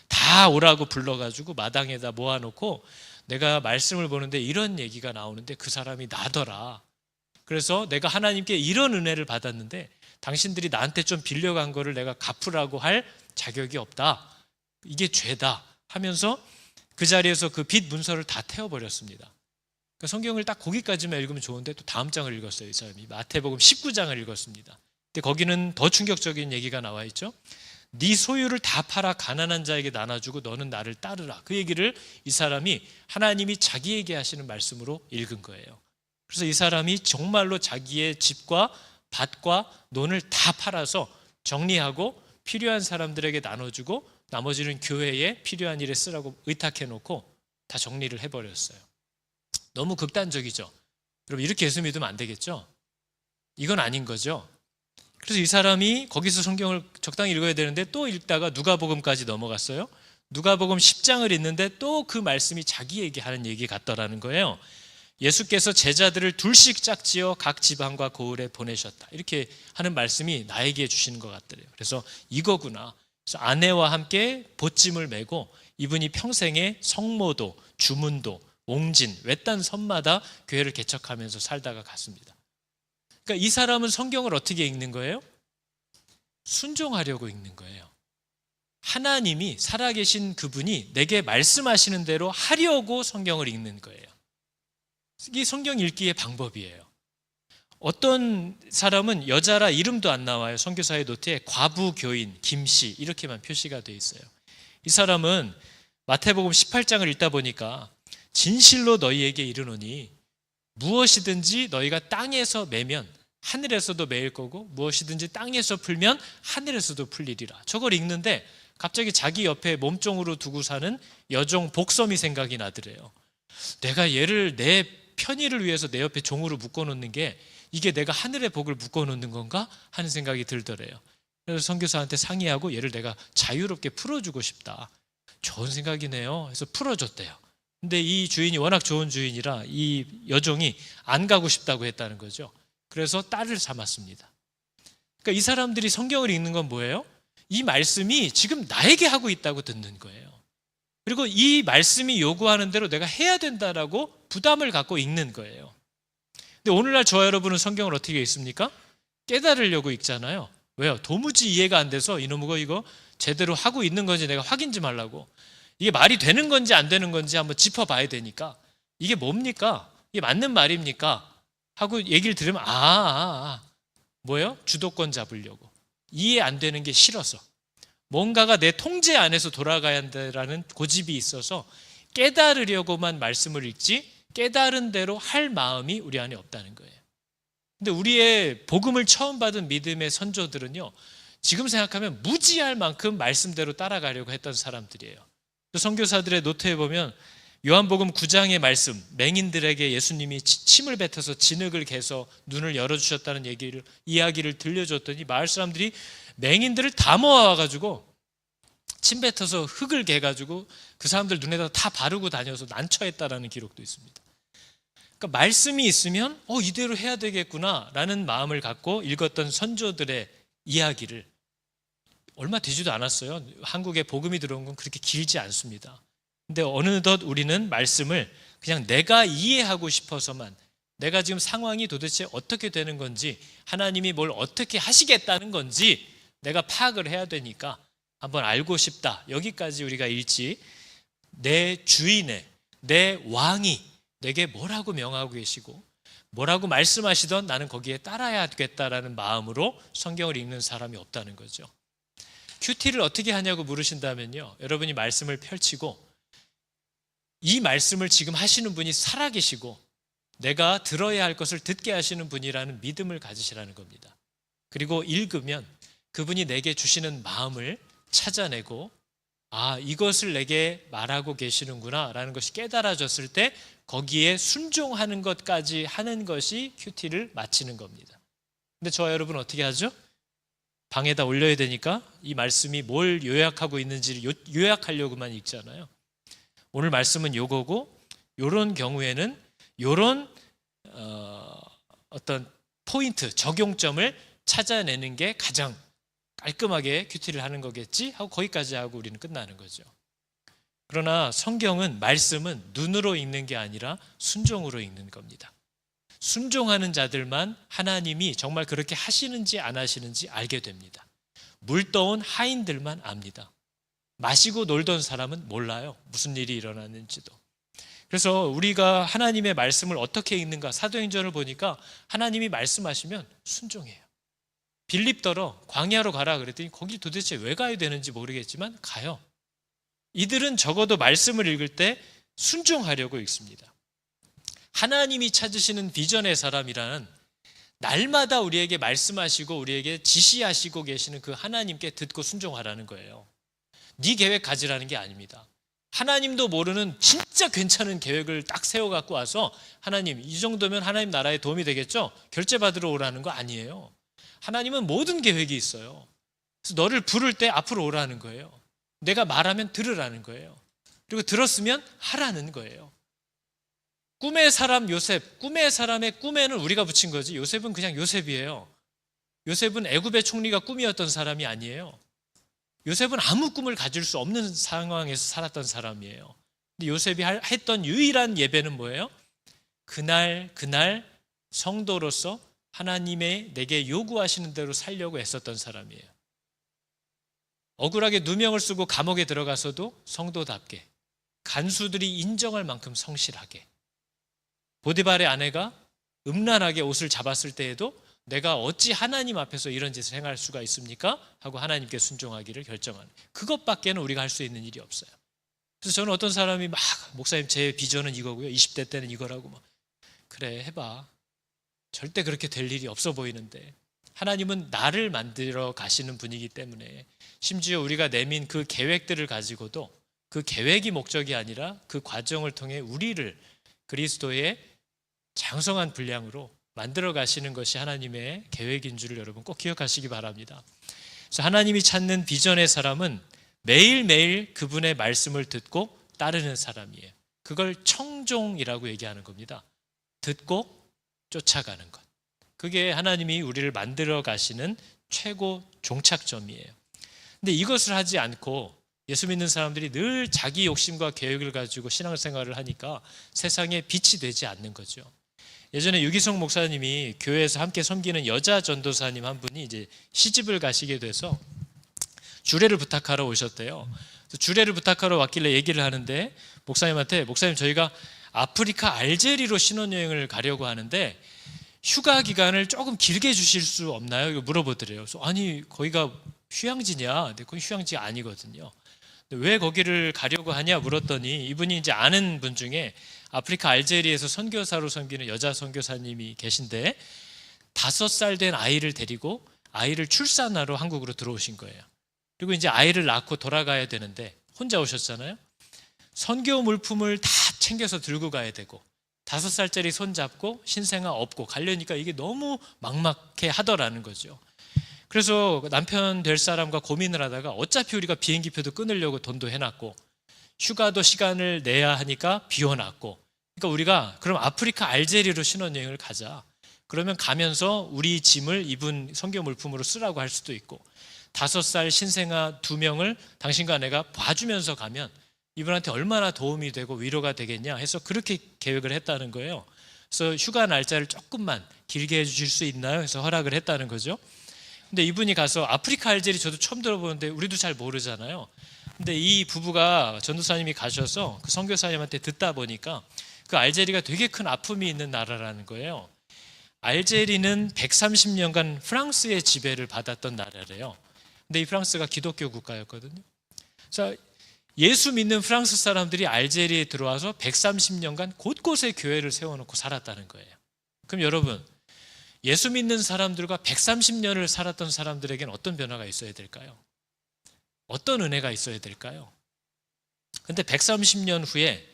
다 오라고 불러가지고 마당에다 모아놓고 내가 말씀을 보는데 이런 얘기가 나오는데 그 사람이 나더라. 그래서 내가 하나님께 이런 은혜를 받았는데 당신들이 나한테 좀 빌려간 거를 내가 갚으라고 할 자격이 없다. 이게 죄다 하면서 그 자리에서 그 빚 문서를 다 태워버렸습니다. 그러니까 성경을 딱 거기까지만 읽으면 좋은데 또 다음 장을 읽었어요. 이 사람이 마태복음 19장을 읽었습니다. 근데 거기는 더 충격적인 얘기가 나와 있죠. 네 소유를 다 팔아 가난한 자에게 나눠주고 너는 나를 따르라. 그 얘기를 이 사람이 하나님이 자기에게 하시는 말씀으로 읽은 거예요. 그래서 이 사람이 정말로 자기의 집과 밭과 논을 다 팔아서 정리하고 필요한 사람들에게 나눠주고 나머지는 교회에 필요한 일에 쓰라고 의탁해놓고 다 정리를 해버렸어요. 너무 극단적이죠. 여러분 이렇게 예수 믿으면 안 되겠죠? 이건 아닌 거죠. 그래서 이 사람이 거기서 성경을 적당히 읽어야 되는데 또 읽다가 누가복음까지 넘어갔어요. 누가복음 10장을 읽는데 또 그 말씀이 자기에게 하는 얘기 같더라는 거예요. 예수께서 제자들을 둘씩 짝지어 각 지방과 고을에 보내셨다. 이렇게 하는 말씀이 나에게 주시는 것 같더래요. 그래서 이거구나. 그래서 아내와 함께 보찜을 메고 이분이 평생에 성모도, 주문도, 옹진, 외딴 섬마다 교회를 개척하면서 살다가 갔습니다. 그러니까 이 사람은 성경을 어떻게 읽는 거예요? 순종하려고 읽는 거예요. 하나님이 살아계신 그분이 내게 말씀하시는 대로 하려고 성경을 읽는 거예요. 이게 성경 읽기의 방법이에요. 어떤 사람은 여자라 이름도 안 나와요. 선교사의 노트에 과부 교인 김씨 이렇게만 표시가 되어 있어요. 이 사람은 마태복음 18장을 읽다 보니까 진실로 너희에게 이르노니 무엇이든지 너희가 땅에서 매면 하늘에서도 매일 거고 무엇이든지 땅에서 풀면 하늘에서도 풀리리라. 저걸 읽는데 갑자기 자기 옆에 몸종으로 두고 사는 여종 복섬이 생각이 나더래요. 내가 얘를 내 편의를 위해서 내 옆에 종으로 묶어놓는 게 이게 내가 하늘의 복을 묶어놓는 건가 하는 생각이 들더래요. 그래서 선교사한테 상의하고 얘를 내가 자유롭게 풀어주고 싶다. 좋은 생각이네요. 그래서 풀어줬대요. 근데 이 주인이 워낙 좋은 주인이라 이 여종이 안 가고 싶다고 했다는 거죠. 그래서 딸을 삼았습니다. 그러니까 이 사람들이 성경을 읽는 건 뭐예요? 이 말씀이 지금 나에게 하고 있다고 듣는 거예요. 그리고 이 말씀이 요구하는 대로 내가 해야 된다라고 부담을 갖고 읽는 거예요. 근데 오늘날 저와 여러분은 성경을 어떻게 읽습니까? 깨달으려고 읽잖아요. 왜요? 도무지 이해가 안 돼서 이놈의 이거 제대로 하고 있는 건지 내가 확인 좀 하려고. 이게 말이 되는 건지 안 되는 건지 한번 짚어봐야 되니까 이게 뭡니까? 이게 맞는 말입니까? 하고 얘기를 들으면 뭐예요? 주도권 잡으려고. 이해 안 되는 게 싫어서. 뭔가가 내 통제 안에서 돌아가야 한다라는 고집이 있어서 깨달으려고만 말씀을 읽지 깨달은 대로 할 마음이 우리 안에 없다는 거예요. 근데 우리의 복음을 처음 받은 믿음의 선조들은요, 지금 생각하면 무지할 만큼 말씀대로 따라가려고 했던 사람들이에요. 선교사들의 노트에 보면 요한복음 9장의 말씀, 맹인들에게 예수님이 침을 뱉어서 진흙을 개서 눈을 열어주셨다는 이야기를 들려줬더니 마을 사람들이 맹인들을 다 모아가지고 침 뱉어서 흙을 개가지고 그 사람들 눈에다 다 바르고 다녀서 난처했다라는 기록도 있습니다. 그러니까 말씀이 있으면 이대로 해야 되겠구나라는 마음을 갖고 읽었던 선조들의 이야기를 얼마 되지도 않았어요. 한국에 복음이 들어온 건 그렇게 길지 않습니다. 근데 어느덧 우리는 말씀을 그냥 내가 이해하고 싶어서만 내가 지금 상황이 도대체 어떻게 되는 건지 하나님이 뭘 어떻게 하시겠다는 건지 내가 파악을 해야 되니까 한번 알고 싶다. 여기까지 우리가 읽지 내 주인의 내 왕이 내게 뭐라고 명하고 계시고 뭐라고 말씀하시던 나는 거기에 따라야겠다라는 마음으로 성경을 읽는 사람이 없다는 거죠. 큐티를 어떻게 하냐고 물으신다면요. 여러분이 말씀을 펼치고 이 말씀을 지금 하시는 분이 살아계시고 내가 들어야 할 것을 듣게 하시는 분이라는 믿음을 가지시라는 겁니다. 그리고 읽으면 그분이 내게 주시는 마음을 찾아내고 이것을 내게 말하고 계시는구나 라는 것이 깨달아졌을 때 거기에 순종하는 것까지 하는 것이 큐티를 마치는 겁니다. 근데 저와 여러분 어떻게 하죠? 방에다 올려야 되니까 이 말씀이 뭘 요약하고 있는지를 요약하려고만 읽잖아요. 오늘 말씀은 요거고 요런 경우에는 요런 어떤 포인트, 적용점을 찾아내는 게 가장 깔끔하게 큐티를 하는 거겠지 하고 거기까지 하고 우리는 끝나는 거죠. 그러나 성경은, 말씀은 눈으로 읽는 게 아니라 순종으로 읽는 겁니다. 순종하는 자들만 하나님이 정말 그렇게 하시는지 안 하시는지 알게 됩니다. 물 떠온 하인들만 압니다. 마시고 놀던 사람은 몰라요. 무슨 일이 일어났는지도. 그래서 우리가 하나님의 말씀을 어떻게 읽는가, 사도행전을 보니까 하나님이 말씀하시면 순종해요. 빌립더러 광야로 가라 그랬더니 거기 도대체 왜 가야 되는지 모르겠지만 가요. 이들은 적어도 말씀을 읽을 때 순종하려고 읽습니다. 하나님이 찾으시는 비전의 사람이라는 날마다 우리에게 말씀하시고 우리에게 지시하시고 계시는 그 하나님께 듣고 순종하라는 거예요. 네 계획 가지라는 게 아닙니다. 하나님도 모르는 진짜 괜찮은 계획을 딱 세워갖고 와서 하나님 이 정도면 하나님 나라에 도움이 되겠죠? 결제 받으러 오라는 거 아니에요. 하나님은 모든 계획이 있어요. 그래서 너를 부를 때 앞으로 오라는 거예요. 내가 말하면 들으라는 거예요. 그리고 들었으면 하라는 거예요. 꿈의 사람 요셉, 꿈의 사람의 꿈에는 우리가 붙인 거지 요셉은 그냥 요셉이에요. 요셉은 애굽의 총리가 꿈이었던 사람이 아니에요. 요셉은 아무 꿈을 가질 수 없는 상황에서 살았던 사람이에요. 근데 요셉이 했던 유일한 예배는 뭐예요? 그날 성도로서 하나님의 내게 요구하시는 대로 살려고 애썼던 사람이에요. 억울하게 누명을 쓰고 감옥에 들어가서도 성도답게, 간수들이 인정할 만큼 성실하게, 보디발의 아내가 음란하게 옷을 잡았을 때에도 내가 어찌 하나님 앞에서 이런 짓을 행할 수가 있습니까? 하고 하나님께 순종하기를 결정하는, 그것밖에는 우리가 할 수 있는 일이 없어요. 그래서 저는 어떤 사람이 막 목사님 제 비전은 이거고요, 20대 때는 이거라고 막, 그래 해봐. 절대 그렇게 될 일이 없어 보이는데 하나님은 나를 만들어 가시는 분이기 때문에, 심지어 우리가 내민 그 계획들을 가지고도 그 계획이 목적이 아니라 그 과정을 통해 우리를 그리스도의 장성한 분량으로 만들어 가시는 것이 하나님의 계획인 줄을 여러분 꼭 기억하시기 바랍니다. 그래서 하나님이 찾는 비전의 사람은 매일매일 그분의 말씀을 듣고 따르는 사람이에요. 그걸 청종이라고 얘기하는 겁니다. 듣고 쫓아가는 것. 그게 하나님이 우리를 만들어 가시는 최고 종착점이에요. 근데 이것을 하지 않고 예수 믿는 사람들이 늘 자기 욕심과 계획을 가지고 신앙생활을 하니까 세상에 빛이 되지 않는 거죠. 예전에 유기성 목사님이 교회에서 함께 섬기는 여자 전도사님 한 분이 이제 시집을 가시게 돼서 주례를 부탁하러 오셨대요. 주례를 부탁하러 왔길래 얘기를 하는데 목사님한테, 목사님 저희가 아프리카 알제리로 신혼여행을 가려고 하는데 휴가 기간을 조금 길게 주실 수 없나요? 이거 물어보더래요. 그래서 아니 거기가 휴양지냐? 근데 그건 휴양지가 아니거든요. 왜 거기를 가려고 하냐 물었더니 이분이 이제 아는 분 중에 아프리카 알제리에서 선교사로 섬기는 여자 선교사님이 계신데 5살 된 아이를 데리고 아이를 출산하러 한국으로 들어오신 거예요. 그리고 이제 아이를 낳고 돌아가야 되는데 혼자 오셨잖아요. 선교 물품을 다 챙겨서 들고 가야 되고 5살짜리 손 잡고 신생아 업고 가려니까 이게 너무 막막해 하더라는 거죠. 그래서 남편 될 사람과 고민을 하다가 어차피 우리가 비행기표도 끊으려고 돈도 해놨고 휴가도 시간을 내야 하니까 비워놨고, 그러니까 우리가 그럼 아프리카 알제리로 신혼여행을 가자. 그러면 가면서 우리 짐을 이분 선교 물품으로 쓰라고 할 수도 있고 5살 신생아 2명을 당신과 내가 봐주면서 가면 이분한테 얼마나 도움이 되고 위로가 되겠냐 해서 그렇게 계획을 했다는 거예요. 그래서 휴가 날짜를 조금만 길게 해주실 수 있나요? 해서 허락을 했다는 거죠. 근데 이분이 가서 아프리카 알제리 저도 처음 들어보는데 우리도 잘 모르잖아요. 근데 이 부부가 전도사님이 가셔서 그 선교사님한테 듣다 보니까 그 알제리가 되게 큰 아픔이 있는 나라라는 거예요. 알제리는 130년간 프랑스의 지배를 받았던 나라래요. 근데 이 프랑스가 기독교 국가였거든요. 그래서 예수 믿는 프랑스 사람들이 알제리에 들어와서 130년간 곳곳에 교회를 세워놓고 살았다는 거예요. 그럼 여러분, 예수 믿는 사람들과 130년을 살았던 사람들에게는 어떤 변화가 있어야 될까요? 어떤 은혜가 있어야 될까요? 근데 130년 후에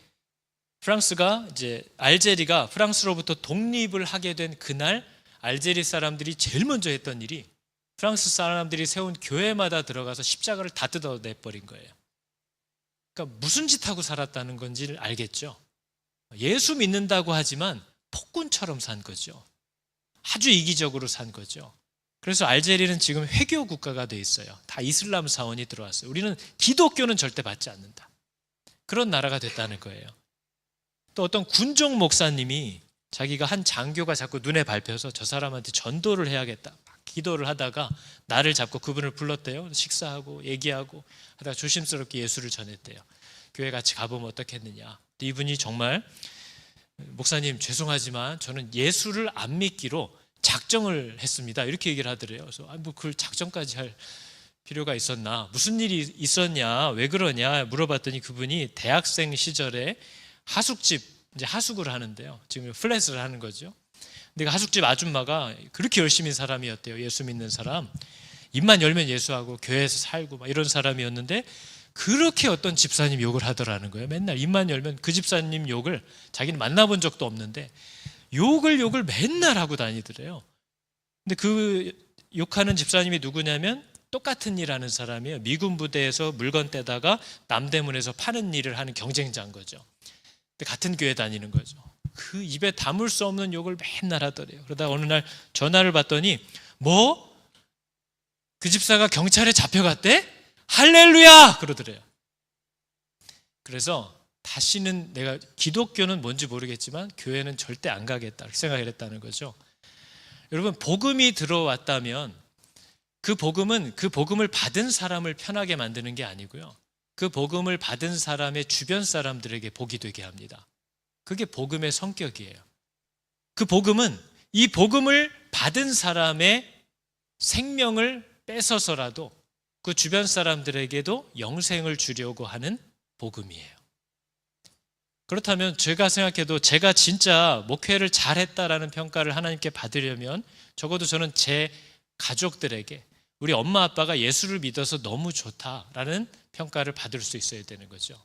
알제리가 프랑스로부터 독립을 하게 된 그날 알제리 사람들이 제일 먼저 했던 일이 프랑스 사람들이 세운 교회마다 들어가서 십자가를 다 뜯어내버린 거예요. 그러니까 무슨 짓 하고 살았다는 건지를 알겠죠. 예수 믿는다고 하지만 폭군처럼 산 거죠. 아주 이기적으로 산 거죠. 그래서 알제리는 지금 회교 국가가 돼 있어요. 다 이슬람 사원이 들어왔어요. 우리는 기독교는 절대 받지 않는다. 그런 나라가 됐다는 거예요. 또 어떤 군종 목사님이 자기가 한 장교가 자꾸 눈에 밟혀서 저 사람한테 전도를 해야겠다 기도를 하다가 나를 잡고 그분을 불렀대요. 식사하고 얘기하고 하다가 조심스럽게 예수를 전했대요. 교회 같이 가보면 어떻겠느냐. 이분이 정말 목사님 죄송하지만 저는 예수를 안 믿기로 작정을 했습니다. 이렇게 얘기를 하더래요. 그래서 그걸 작정까지 할 필요가 있었나? 무슨 일이 있었냐? 왜 그러냐? 물어봤더니 그분이 대학생 시절에 하숙집 이제 하숙을 하는데요. 지금 플랫을 하는 거죠. 근데 그 하숙집 아줌마가 그렇게 열심히 사람이었대요. 예수 믿는 사람. 입만 열면 예수하고 교회에서 살고 막 이런 사람이었는데 그렇게 어떤 집사님 욕을 하더라는 거예요. 맨날 입만 열면 그 집사님 욕을 자기는 만나본 적도 없는데 욕을 맨날 하고 다니더래요. 근데 그 욕하는 집사님이 누구냐면 똑같은 일 하는 사람이에요. 미군 부대에서 물건 떼다가 남대문에서 파는 일을 하는 경쟁자인 거죠. 근데 같은 교회 다니는 거죠. 그 입에 담을 수 없는 욕을 맨날 하더래요. 그러다가 어느 날 전화를 받더니 그 집사가 경찰에 잡혀갔대? 할렐루야! 그러더래요. 그래서 다시는 내가 기독교는 뭔지 모르겠지만 교회는 절대 안 가겠다 이렇게 생각을 했다는 거죠. 여러분, 복음이 들어왔다면 그 복음을 받은 사람을 편하게 만드는 게 아니고요. 그 복음을 받은 사람의 주변 사람들에게 복이 되게 합니다. 그게 복음의 성격이에요. 그 복음은 이 복음을 받은 사람의 생명을 뺏어서라도 그 주변 사람들에게도 영생을 주려고 하는 복음이에요. 그렇다면 제가 생각해도 제가 진짜 목회를 잘했다라는 평가를 하나님께 받으려면 적어도 저는 제 가족들에게 우리 엄마 아빠가 예수를 믿어서 너무 좋다라는 평가를 받을 수 있어야 되는 거죠.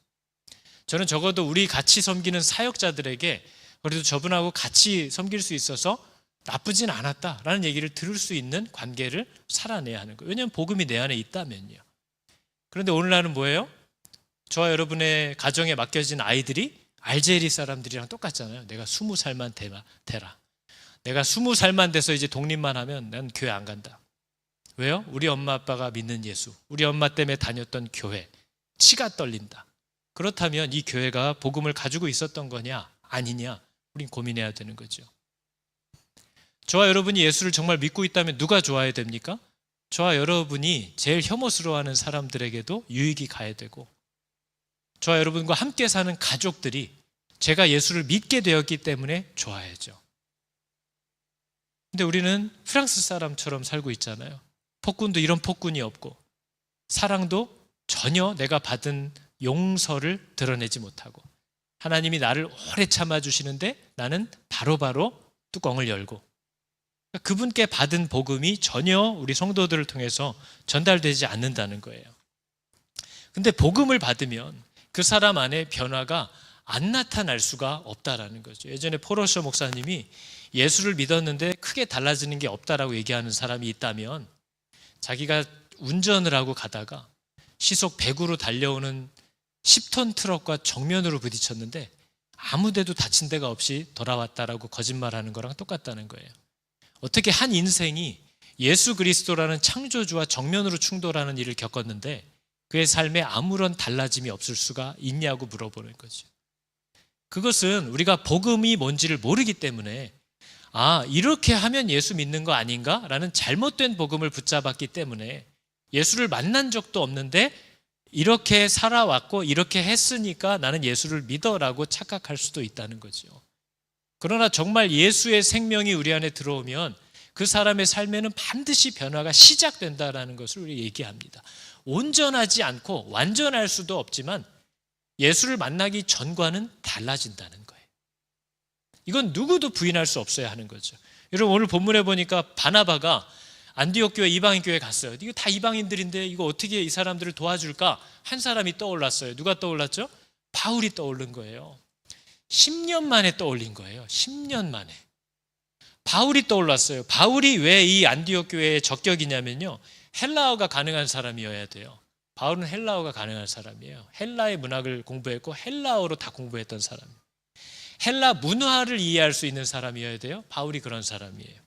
저는 적어도 우리 같이 섬기는 사역자들에게 그래도 저분하고 같이 섬길 수 있어서 나쁘진 않았다라는 얘기를 들을 수 있는 관계를 살아내야 하는 거예요. 왜냐하면 복음이 내 안에 있다면요. 그런데 오늘날은 뭐예요? 저와 여러분의 가정에 맡겨진 아이들이 알제리 사람들이랑 똑같잖아요. 내가 20살만 되라. 내가 20살만 돼서 이제 독립만 하면 난 교회 안 간다. 왜요? 우리 엄마 아빠가 믿는 예수, 우리 엄마 때문에 다녔던 교회, 치가 떨린다. 그렇다면 이 교회가 복음을 가지고 있었던 거냐 아니냐 우린 고민해야 되는 거죠. 저와 여러분이 예수를 정말 믿고 있다면 누가 좋아야 됩니까? 저와 여러분이 제일 혐오스러워하는 사람들에게도 유익이 가야 되고 저와 여러분과 함께 사는 가족들이 제가 예수를 믿게 되었기 때문에 좋아야죠. 근데 우리는 프랑스 사람처럼 살고 있잖아요. 폭군도 이런 폭군이 없고 사랑도 전혀 내가 받은 용서를 드러내지 못하고 하나님이 나를 오래 참아주시는데 나는 바로바로 뚜껑을 열고 그분께 받은 복음이 전혀 우리 성도들을 통해서 전달되지 않는다는 거예요. 근데 복음을 받으면 그 사람 안에 변화가 안 나타날 수가 없다라는 거죠. 예전에 포로쇼 목사님이 예수를 믿었는데 크게 달라지는 게 없다라고 얘기하는 사람이 있다면 자기가 운전을 하고 가다가 시속 100으로 달려오는 10톤 트럭과 정면으로 부딪혔는데 아무데도 다친 데가 없이 돌아왔다라고 거짓말하는 거랑 똑같다는 거예요. 어떻게 한 인생이 예수 그리스도라는 창조주와 정면으로 충돌하는 일을 겪었는데 그의 삶에 아무런 달라짐이 없을 수가 있냐고 물어보는 거죠. 그것은 우리가 복음이 뭔지를 모르기 때문에 이렇게 하면 예수 믿는 거 아닌가? 라는 잘못된 복음을 붙잡았기 때문에 예수를 만난 적도 없는데 이렇게 살아왔고 이렇게 했으니까 나는 예수를 믿어라고 착각할 수도 있다는 거죠. 그러나 정말 예수의 생명이 우리 안에 들어오면 그 사람의 삶에는 반드시 변화가 시작된다라는 것을 우리 얘기합니다. 온전하지 않고 완전할 수도 없지만 예수를 만나기 전과는 달라진다는 거예요. 이건 누구도 부인할 수 없어야 하는 거죠. 여러분 오늘 본문에 보니까 바나바가 안디옥 교회 이방인 교회 갔어요. 이거 다 이방인들인데 이거 어떻게 이 사람들을 도와줄까? 한 사람이 떠올랐어요. 누가 떠올랐죠? 바울이 떠오른 거예요. 10년 만에 떠올린 거예요. 10년 만에. 바울이 떠올랐어요. 바울이 왜 이 안디옥 교회의 적격이냐면요. 헬라어가 가능한 사람이어야 돼요. 바울은 헬라어가 가능한 사람이에요. 헬라의 문학을 공부했고 헬라어로 다 공부했던 사람. 헬라 문화를 이해할 수 있는 사람이어야 돼요. 바울이 그런 사람이에요.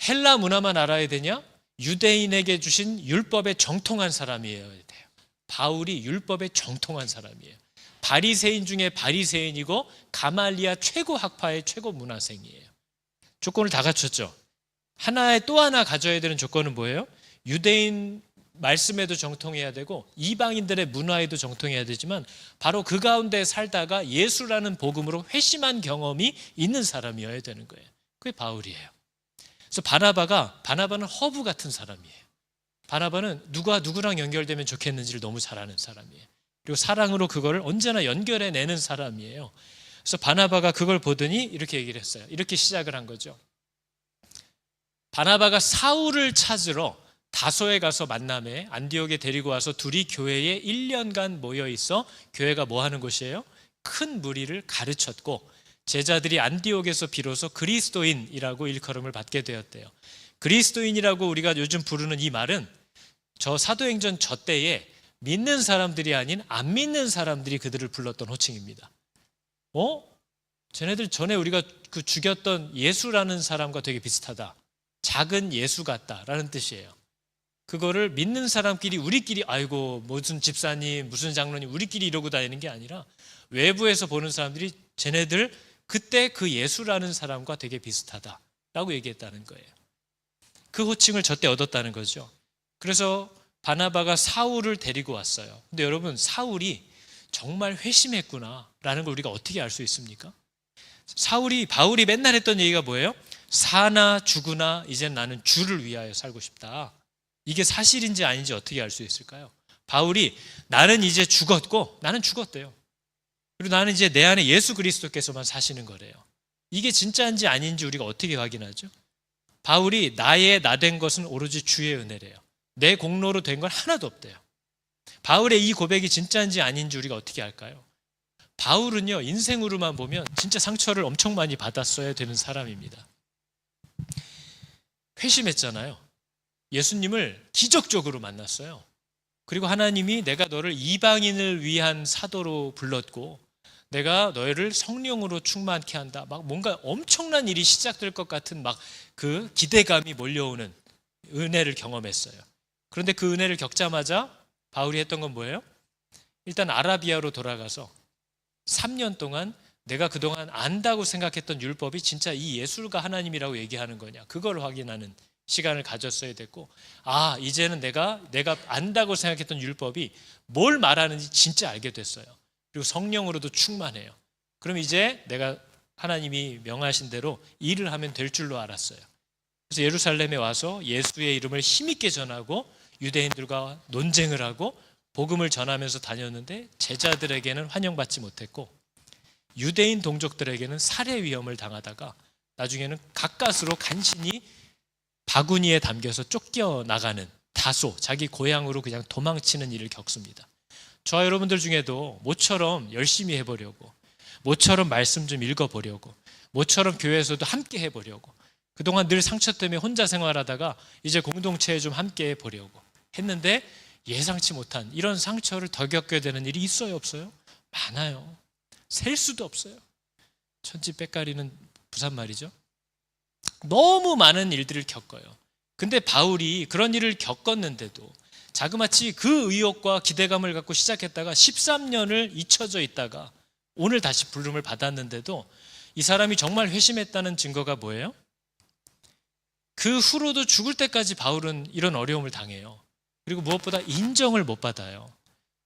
헬라 문화만 알아야 되냐? 유대인에게 주신 율법에 정통한 사람이어야 돼요. 바울이 율법에 정통한 사람이에요. 바리새인 중에 바리새인이고 가말리아 최고 학파의 최고 문화생이에요. 조건을 다 갖췄죠. 하나의 또 하나 가져야 되는 조건은 뭐예요? 유대인 말씀에도 정통해야 되고 이방인들의 문화에도 정통해야 되지만 바로 그 가운데 살다가 예수라는 복음으로 회심한 경험이 있는 사람이어야 되는 거예요. 그게 바울이에요. 그래서 바나바는 허브 같은 사람이에요. 바나바는 누가 누구랑 연결되면 좋겠는지를 너무 잘 아는 사람이에요. 그리고 사랑으로 그거를 언제나 연결해내는 사람이에요. 그래서 바나바가 그걸 보더니 이렇게 얘기를 했어요. 이렇게 시작을 한 거죠. 바나바가 사울을 찾으러 다소에 가서 만남에 안디옥에 데리고 와서 둘이 교회에 1년간 모여 있어 교회가 뭐 하는 곳이에요? 큰 무리를 가르쳤고 제자들이 안디옥에서 비로소 그리스도인이라고 일컬음을 받게 되었대요. 그리스도인이라고 우리가 요즘 부르는 이 말은 저 사도행전 저 때에 믿는 사람들이 아닌 안 믿는 사람들이 그들을 불렀던 호칭입니다. 쟤네들 전에 우리가 그 죽였던 예수라는 사람과 되게 비슷하다. 작은 예수 같다라는 뜻이에요. 그거를 믿는 사람끼리 우리끼리 아이고 무슨 집사님 무슨 장로님 우리끼리 이러고 다니는 게 아니라 외부에서 보는 사람들이 쟤네들 그때 그 예수라는 사람과 되게 비슷하다라고 얘기했다는 거예요. 그 호칭을 저때 얻었다는 거죠. 그래서 바나바가 사울을 데리고 왔어요. 근데 여러분 사울이 정말 회심했구나라는 걸 우리가 어떻게 알 수 있습니까? 바울이 맨날 했던 얘기가 뭐예요? 사나 죽으나 이젠 나는 주를 위하여 살고 싶다. 이게 사실인지 아닌지 어떻게 알 수 있을까요? 바울이 나는 이제 죽었고 나는 죽었대요. 그리고 나는 이제 내 안에 예수 그리스도께서만 사시는 거래요. 이게 진짜인지 아닌지 우리가 어떻게 확인하죠? 바울이 나의 나 된 것은 오로지 주의 은혜래요. 내 공로로 된 건 하나도 없대요. 바울의 이 고백이 진짜인지 아닌지 우리가 어떻게 알까요? 바울은요 인생으로만 보면 진짜 상처를 엄청 많이 받았어야 되는 사람입니다. 회심했잖아요. 예수님을 기적적으로 만났어요. 그리고 하나님이 내가 너를 이방인을 위한 사도로 불렀고 내가 너희를 성령으로 충만케 한다. 막 뭔가 엄청난 일이 시작될 것 같은 막 그 기대감이 몰려오는 은혜를 경험했어요. 그런데 그 은혜를 겪자마자 바울이 했던 건 뭐예요? 일단 아라비아로 돌아가서 3년 동안 내가 그동안 안다고 생각했던 율법이 진짜 이 예수가 하나님이라고 얘기하는 거냐 그걸 확인하는 시간을 가졌어야 됐고 이제는 내가 안다고 생각했던 율법이 뭘 말하는지 진짜 알게 됐어요. 그리고 성령으로도 충만해요. 그럼 이제 내가 하나님이 명하신 대로 일을 하면 될 줄로 알았어요. 그래서 예루살렘에 와서 예수의 이름을 힘있게 전하고 유대인들과 논쟁을 하고 복음을 전하면서 다녔는데 제자들에게는 환영받지 못했고 유대인 동족들에게는 살해 위험을 당하다가 나중에는 가까스로 간신히 바구니에 담겨서 쫓겨나가는 다소 자기 고향으로 그냥 도망치는 일을 겪습니다. 저와 여러분들 중에도 모처럼 열심히 해보려고 모처럼 말씀 좀 읽어보려고 모처럼 교회에서도 함께 해보려고 그동안 늘 상처 때문에 혼자 생활하다가 이제 공동체에 좀 함께 해보려고 했는데 예상치 못한 이런 상처를 더 겪게 되는 일이 있어요 없어요? 많아요. 셀 수도 없어요. 천지 빽가리는 부산 말이죠. 너무 많은 일들을 겪어요. 근데 바울이 그런 일을 겪었는데도 자그마치 그 의욕과 기대감을 갖고 시작했다가 13년을 잊혀져 있다가 오늘 다시 부름을 받았는데도 이 사람이 정말 회심했다는 증거가 뭐예요? 그 후로도 죽을 때까지 바울은 이런 어려움을 당해요. 그리고 무엇보다 인정을 못 받아요.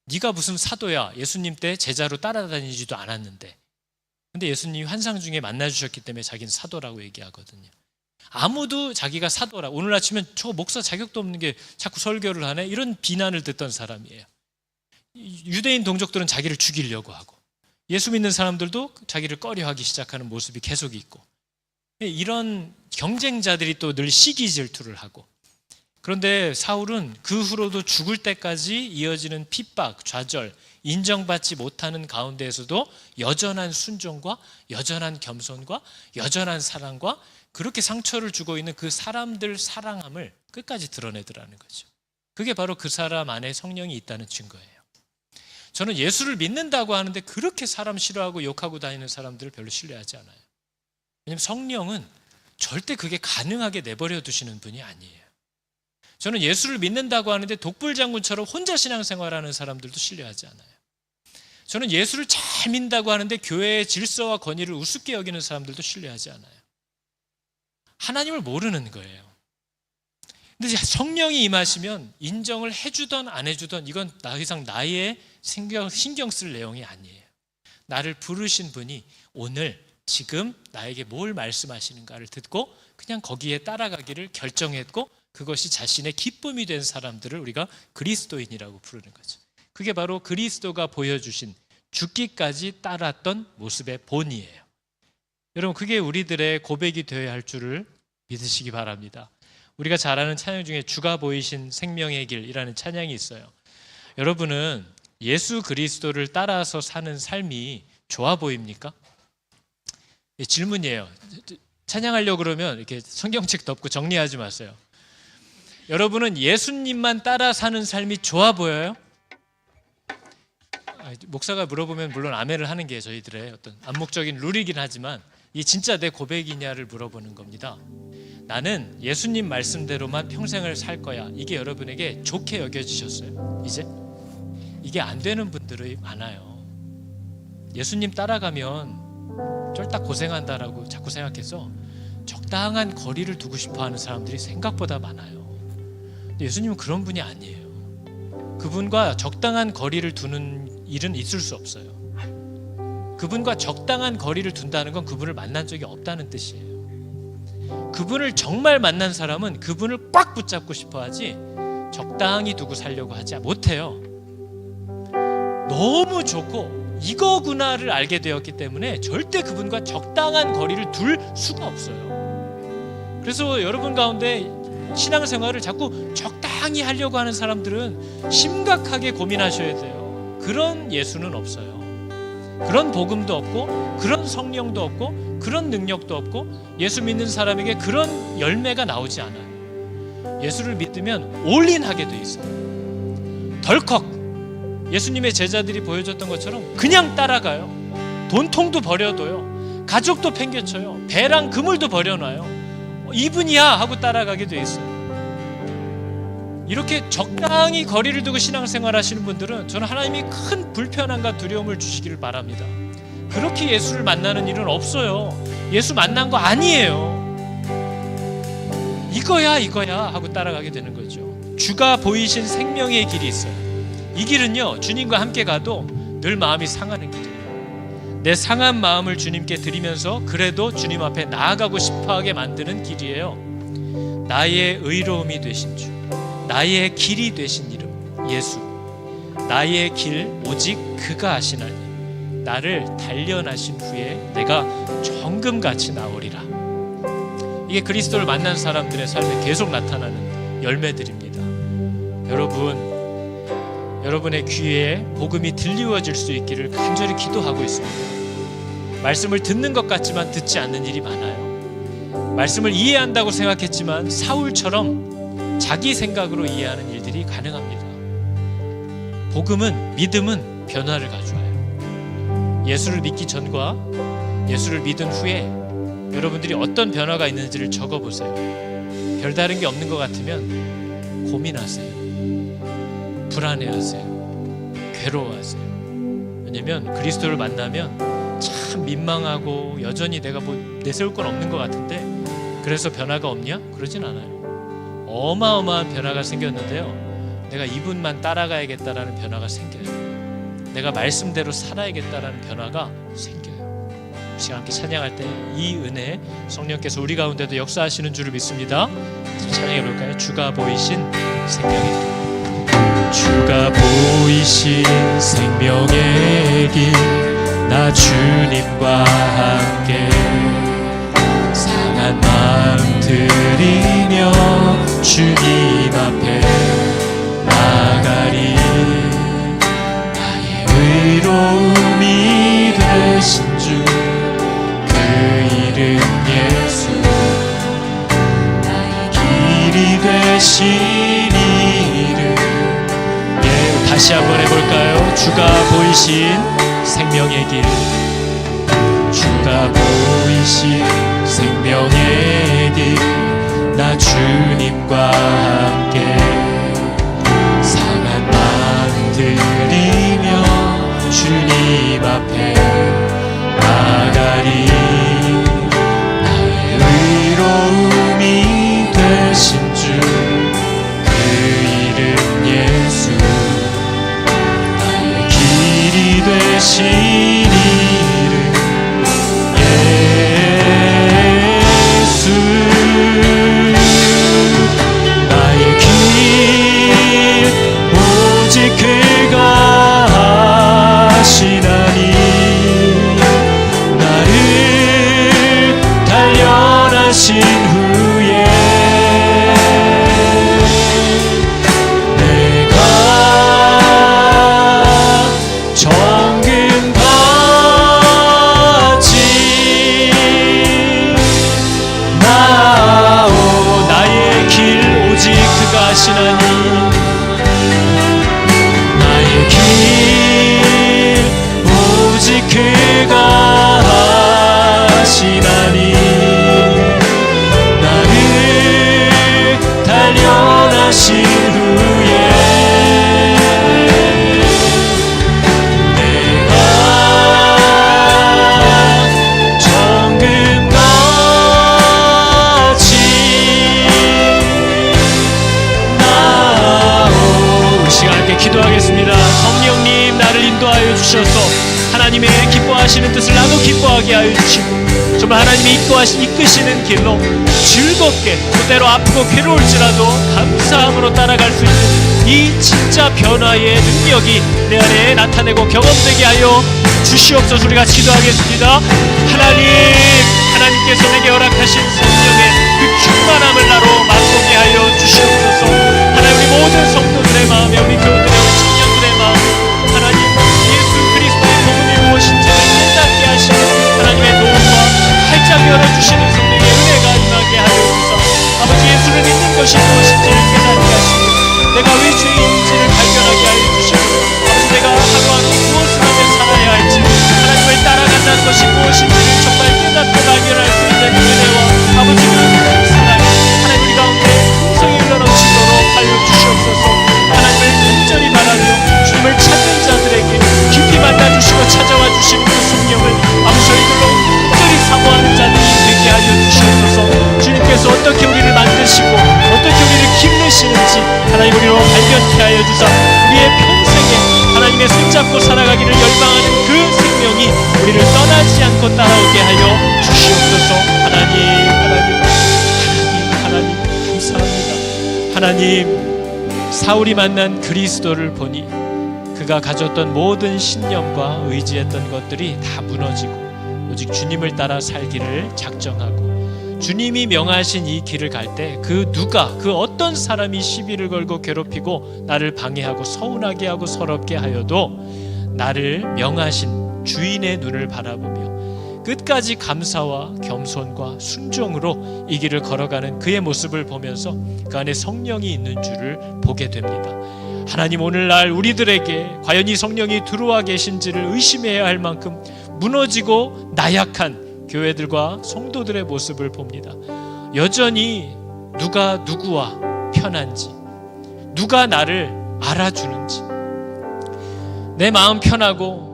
네가 무슨 사도야. 예수님 때 제자로 따라다니지도 않았는데. 근데 예수님이 환상 중에 만나주셨기 때문에 자기는 사도라고 얘기하거든요. 아무도 자기가 사도라, 오늘 아침엔 저 목사 자격도 없는 게 자꾸 설교를 하네, 이런 비난을 듣던 사람이에요. 유대인 동족들은 자기를 죽이려고 하고, 예수 믿는 사람들도 자기를 꺼려하기 시작하는 모습이 계속 있고, 이런 경쟁자들이 또 늘 시기 질투를 하고, 그런데 사울은 그 후로도 죽을 때까지 이어지는 핍박, 좌절, 인정받지 못하는 가운데에서도 여전한 순종과 여전한 겸손과 여전한 사랑과 그렇게 상처를 주고 있는 그 사람들 사랑함을 끝까지 드러내더라는 거죠. 그게 바로 그 사람 안에 성령이 있다는 증거예요. 저는 예수를 믿는다고 하는데 그렇게 사람 싫어하고 욕하고 다니는 사람들을 별로 신뢰하지 않아요. 왜냐하면 성령은 절대 그게 가능하게 내버려 두시는 분이 아니에요. 저는 예수를 믿는다고 하는데 독불장군처럼 혼자 신앙생활하는 사람들도 신뢰하지 않아요. 저는 예수를 잘 믿는다고 하는데 교회의 질서와 권위를 우습게 여기는 사람들도 신뢰하지 않아요. 하나님을 모르는 거예요. 근데 성령이 임하시면 인정을 해주던 안 해주던 이건 더 이상 나의 신경 쓸 내용이 아니에요. 나를 부르신 분이 오늘 지금 나에게 뭘 말씀하시는가를 듣고 그냥 거기에 따라가기를 결정했고, 그것이 자신의 기쁨이 된 사람들을 우리가 그리스도인이라고 부르는 거죠. 그게 바로 그리스도가 보여주신 죽기까지 따랐던 모습의 본이에요. 여러분, 그게 우리들의 고백이 되어야 할 줄을 믿으시기 바랍니다. 우리가 잘 아는 찬양 중에 주가 보이신 생명의 길이라는 찬양이 있어요. 여러분은 예수 그리스도를 따라서 사는 삶이 좋아 보입니까? 질문이에요. 찬양하려고 그러면 이렇게 성경책 덮고 정리하지 마세요. 여러분은 예수님만 따라 사는 삶이 좋아 보여요? 목사가 물어보면 물론 아멘을 하는 게 저희들의 어떤 암묵적인 룰이긴 하지만 이게 진짜 내 고백이냐를 물어보는 겁니다. 나는 예수님 말씀대로만 평생을 살 거야. 이게 여러분에게 좋게 여겨지셨어요? 이제? 이게 안 되는 분들이 많아요. 예수님 따라가면 쫄딱 고생한다라고 자꾸 생각해서 적당한 거리를 두고 싶어하는 사람들이 생각보다 많아요. 근데 예수님은 그런 분이 아니에요. 그분과 적당한 거리를 두는 일은 있을 수 없어요. 그분과 적당한 거리를 둔다는 건 그분을 만난 적이 없다는 뜻이에요. 그분을 정말 만난 사람은 그분을 꽉 붙잡고 싶어 하지 적당히 두고 살려고 하지 못해요. 너무 좋고 이거구나를 알게 되었기 때문에 절대 그분과 적당한 거리를 둘 수가 없어요. 그래서 여러분 가운데 신앙생활을 자꾸 적당히 하려고 하는 사람들은 심각하게 고민하셔야 돼요. 그런 예수는 없어요. 그런 복음도 없고 그런 성령도 없고 그런 능력도 없고 예수 믿는 사람에게 그런 열매가 나오지 않아요. 예수를 믿으면 올인하게 돼 있어요. 덜컥 예수님의 제자들이 보여줬던 것처럼 그냥 따라가요. 돈통도 버려둬요. 가족도 팽개쳐요. 배랑 그물도 버려놔요. 이분이야 하고 따라가게 돼 있어요. 이렇게 적당히 거리를 두고 신앙생활 하시는 분들은 저는 하나님이 큰 불편함과 두려움을 주시기를 바랍니다. 그렇게 예수를 만나는 일은 없어요. 예수 만난 거 아니에요. 이거야 하고 따라가게 되는 거죠. 주가 보이신 생명의 길이 있어요. 이 길은요, 주님과 함께 가도 늘 마음이 상하는 길이에요. 내 상한 마음을 주님께 드리면서 그래도 주님 앞에 나아가고 싶어하게 만드는 길이에요. 나의 의로움이 되신 주, 나의 길이 되신 이름 예수, 나의 길 오직 그가 아시나니 나를 단련하신 후에 내가 정금같이 나오리라. 이게 그리스도를 만난 사람들의 삶에 계속 나타나는 열매들입니다. 여러분의 귀에 복음이 들리워질 수 있기를 간절히 기도하고 있습니다. 말씀을 듣는 것 같지만 듣지 않는 일이 많아요. 말씀을 이해한다고 생각했지만 사울처럼 자기 생각으로 이해하는 일들이 가능합니다. 복음은, 믿음은 변화를 가져와요. 예수를 믿기 전과 예수를 믿은 후에 여러분들이 어떤 변화가 있는지를 적어보세요. 별다른 게 없는 것 같으면 고민하세요. 불안해하세요. 괴로워하세요. 왜냐면 그리스도를 만나면 참 민망하고 여전히 내가 뭐 내세울 건 없는 것 같은데 그래서 변화가 없냐? 그러진 않아요. 어마어마한 변화가 생겼는데요, 내가 이분만 따라가야겠다라는 변화가 생겨요. 내가 말씀대로 살아야겠다라는 변화가 생겨요. 시간 함께 찬양할 때 이 은혜 성령께서 우리 가운데도 역사하시는 줄을 믿습니다. 찬양해 볼까요? 주가 보이신 생명의 길. 주가 보이신 생명의 길, 나 주님과 함께 상한 마음 들이며 주님 앞에 나가리. 나의 의로움이 되신 주, 그 이름 예수. 나의 길이 되신 이름. 다시 한번 해볼까요? 주가 보이신 생명의 길. 주가 보이신 생명의 길, 나 주님과 함께 상한 마음 들이며 주님 앞에 나가리. 나의 의로움이 되신 주, 그 이름 예수. 나의 길이 되신 이름 예수. 나의 길 오직 그가 하시나니, 나를 단련하신 후에 내가 정금같이 나오. 나의 길 오직 그가 하시나니, 나의 길 오직 그가 하시나니, 나를 단련하신 후에 내가 정금같이 나오. 이 시간 함께 기도하겠습니다. 성령님, 나를 인도하여 주셔서 하나님의 기뻐하시는 뜻을 나도 기뻐하게 하여 주시고, 정말 하나님이 이끄시는 길로 즐겁게, 때로 아프고 괴로울지라도 감사함으로 따라갈 수 있는 이 진짜 변화의 능력이 내 안에 나타내고 경험되게 하여 주시옵소서. 우리 같이 기도하겠습니다. 하나님께서 내게 허락하신 성령의 그 충만함을 나로 맛보게 하여 주시옵소서. 하나님, 우리 모든 성도들의 마음에, 우리 교우들의, 우리 청년들의 마음, 하나님 예수 그리스도의 복음이 무엇인지를 깨닫게 하시는 하나님의 도움과 활짝 열어주시는 성령의 은혜가 임하게 하여 주사, 아버지 예수를 믿는 것이 무엇인지를 깨닫게 하시고, 내가 왜 죄인인지를 발견하게 하여 주시고, 아버지 내가 하루하루 무엇을 하며 살아야 할지, 하나님을 따라간다는 것이 무엇인지를 정말 깨닫고 발견할 수 있는 은혜와 아버지는 사랑이 하나님 우리 가운데 풍성히 흘러넘치도록 하여 주시옵소서. 하나님을 간절히 바라며 주님을 찾는 자들에게 깊이 만나주시고 찾아와 주시는 그 성령을 아버지 저희들로 특별히 사모하는 자들이 되게 하여 주시옵소서. 주님께서 어떻게 우리를 만드시고 어떻게 우리를 기르시는지 하나님 우리로 발견케 하여 주사, 우리의 평생에 하나님의 손잡고 살아가기를 열망하는 그 생명이 우리를 떠나지 않고 따라오게 하여 주시옵소서. 하나님 감사합니다. 하나님, 사울이 만난 그리스도를 보니 그가 가졌던 모든 신념과 의지했던 것들이 다 무너지고 오직 주님을 따라 살기를 작정하고, 주님이 명하신 이 길을 갈 때 그 어떤 사람이 시비를 걸고 괴롭히고 나를 방해하고 서운하게 하고 서럽게 하여도 나를 명하신 주인의 눈을 바라보며 끝까지 감사와 겸손과 순종으로 이 길을 걸어가는 그의 모습을 보면서 그 안에 성령이 있는 줄을 보게 됩니다. 하나님, 오늘날 우리들에게 과연 이 성령이 들어와 계신지를 의심해야 할 만큼 무너지고 나약한 교회들과 성도들의 모습을 봅니다. 여전히 누가 누구와 편한지, 누가 나를 알아주는지, 내 마음 편하고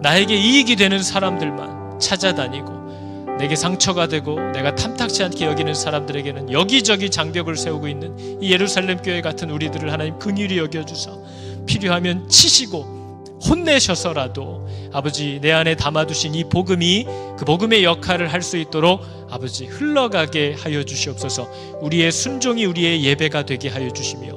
나에게 이익이 되는 사람들만 찾아다니고 내게 상처가 되고 내가 탐탁치 않게 여기는 사람들에게는 여기저기 장벽을 세우고 있는 이 예루살렘 교회 같은 우리들을 하나님 긍휼히 여겨주사 필요하면 치시고 혼내셔서라도 아버지 내 안에 담아두신 이 복음이 그 복음의 역할을 할 수 있도록 아버지 흘러가게 하여 주시옵소서. 우리의 순종이 우리의 예배가 되게 하여 주시며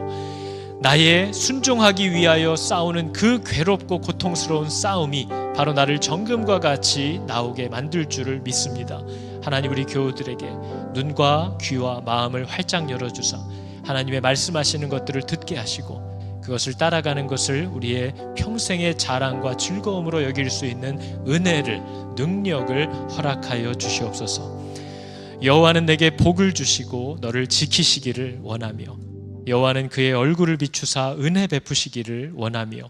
나의 순종하기 위하여 싸우는 그 괴롭고 고통스러운 싸움이 바로 나를 정금과 같이 나오게 만들 줄을 믿습니다. 하나님, 우리 교우들에게 눈과 귀와 마음을 활짝 열어주사 하나님의 말씀하시는 것들을 듣게 하시고 그것을 따라가는 것을 우리의 평생의 자랑과 즐거움으로 여길 수 있는 은혜를, 능력을 허락하여 주시옵소서. 여호와는 내게 복을 주시고 너를 지키시기를 원하며 여호와는 그의 얼굴을 비추사 은혜 베푸시기를 원하며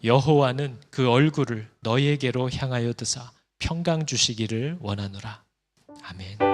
여호와는 그 얼굴을 너에게로 향하여 드사 평강 주시기를 원하노라. 아멘.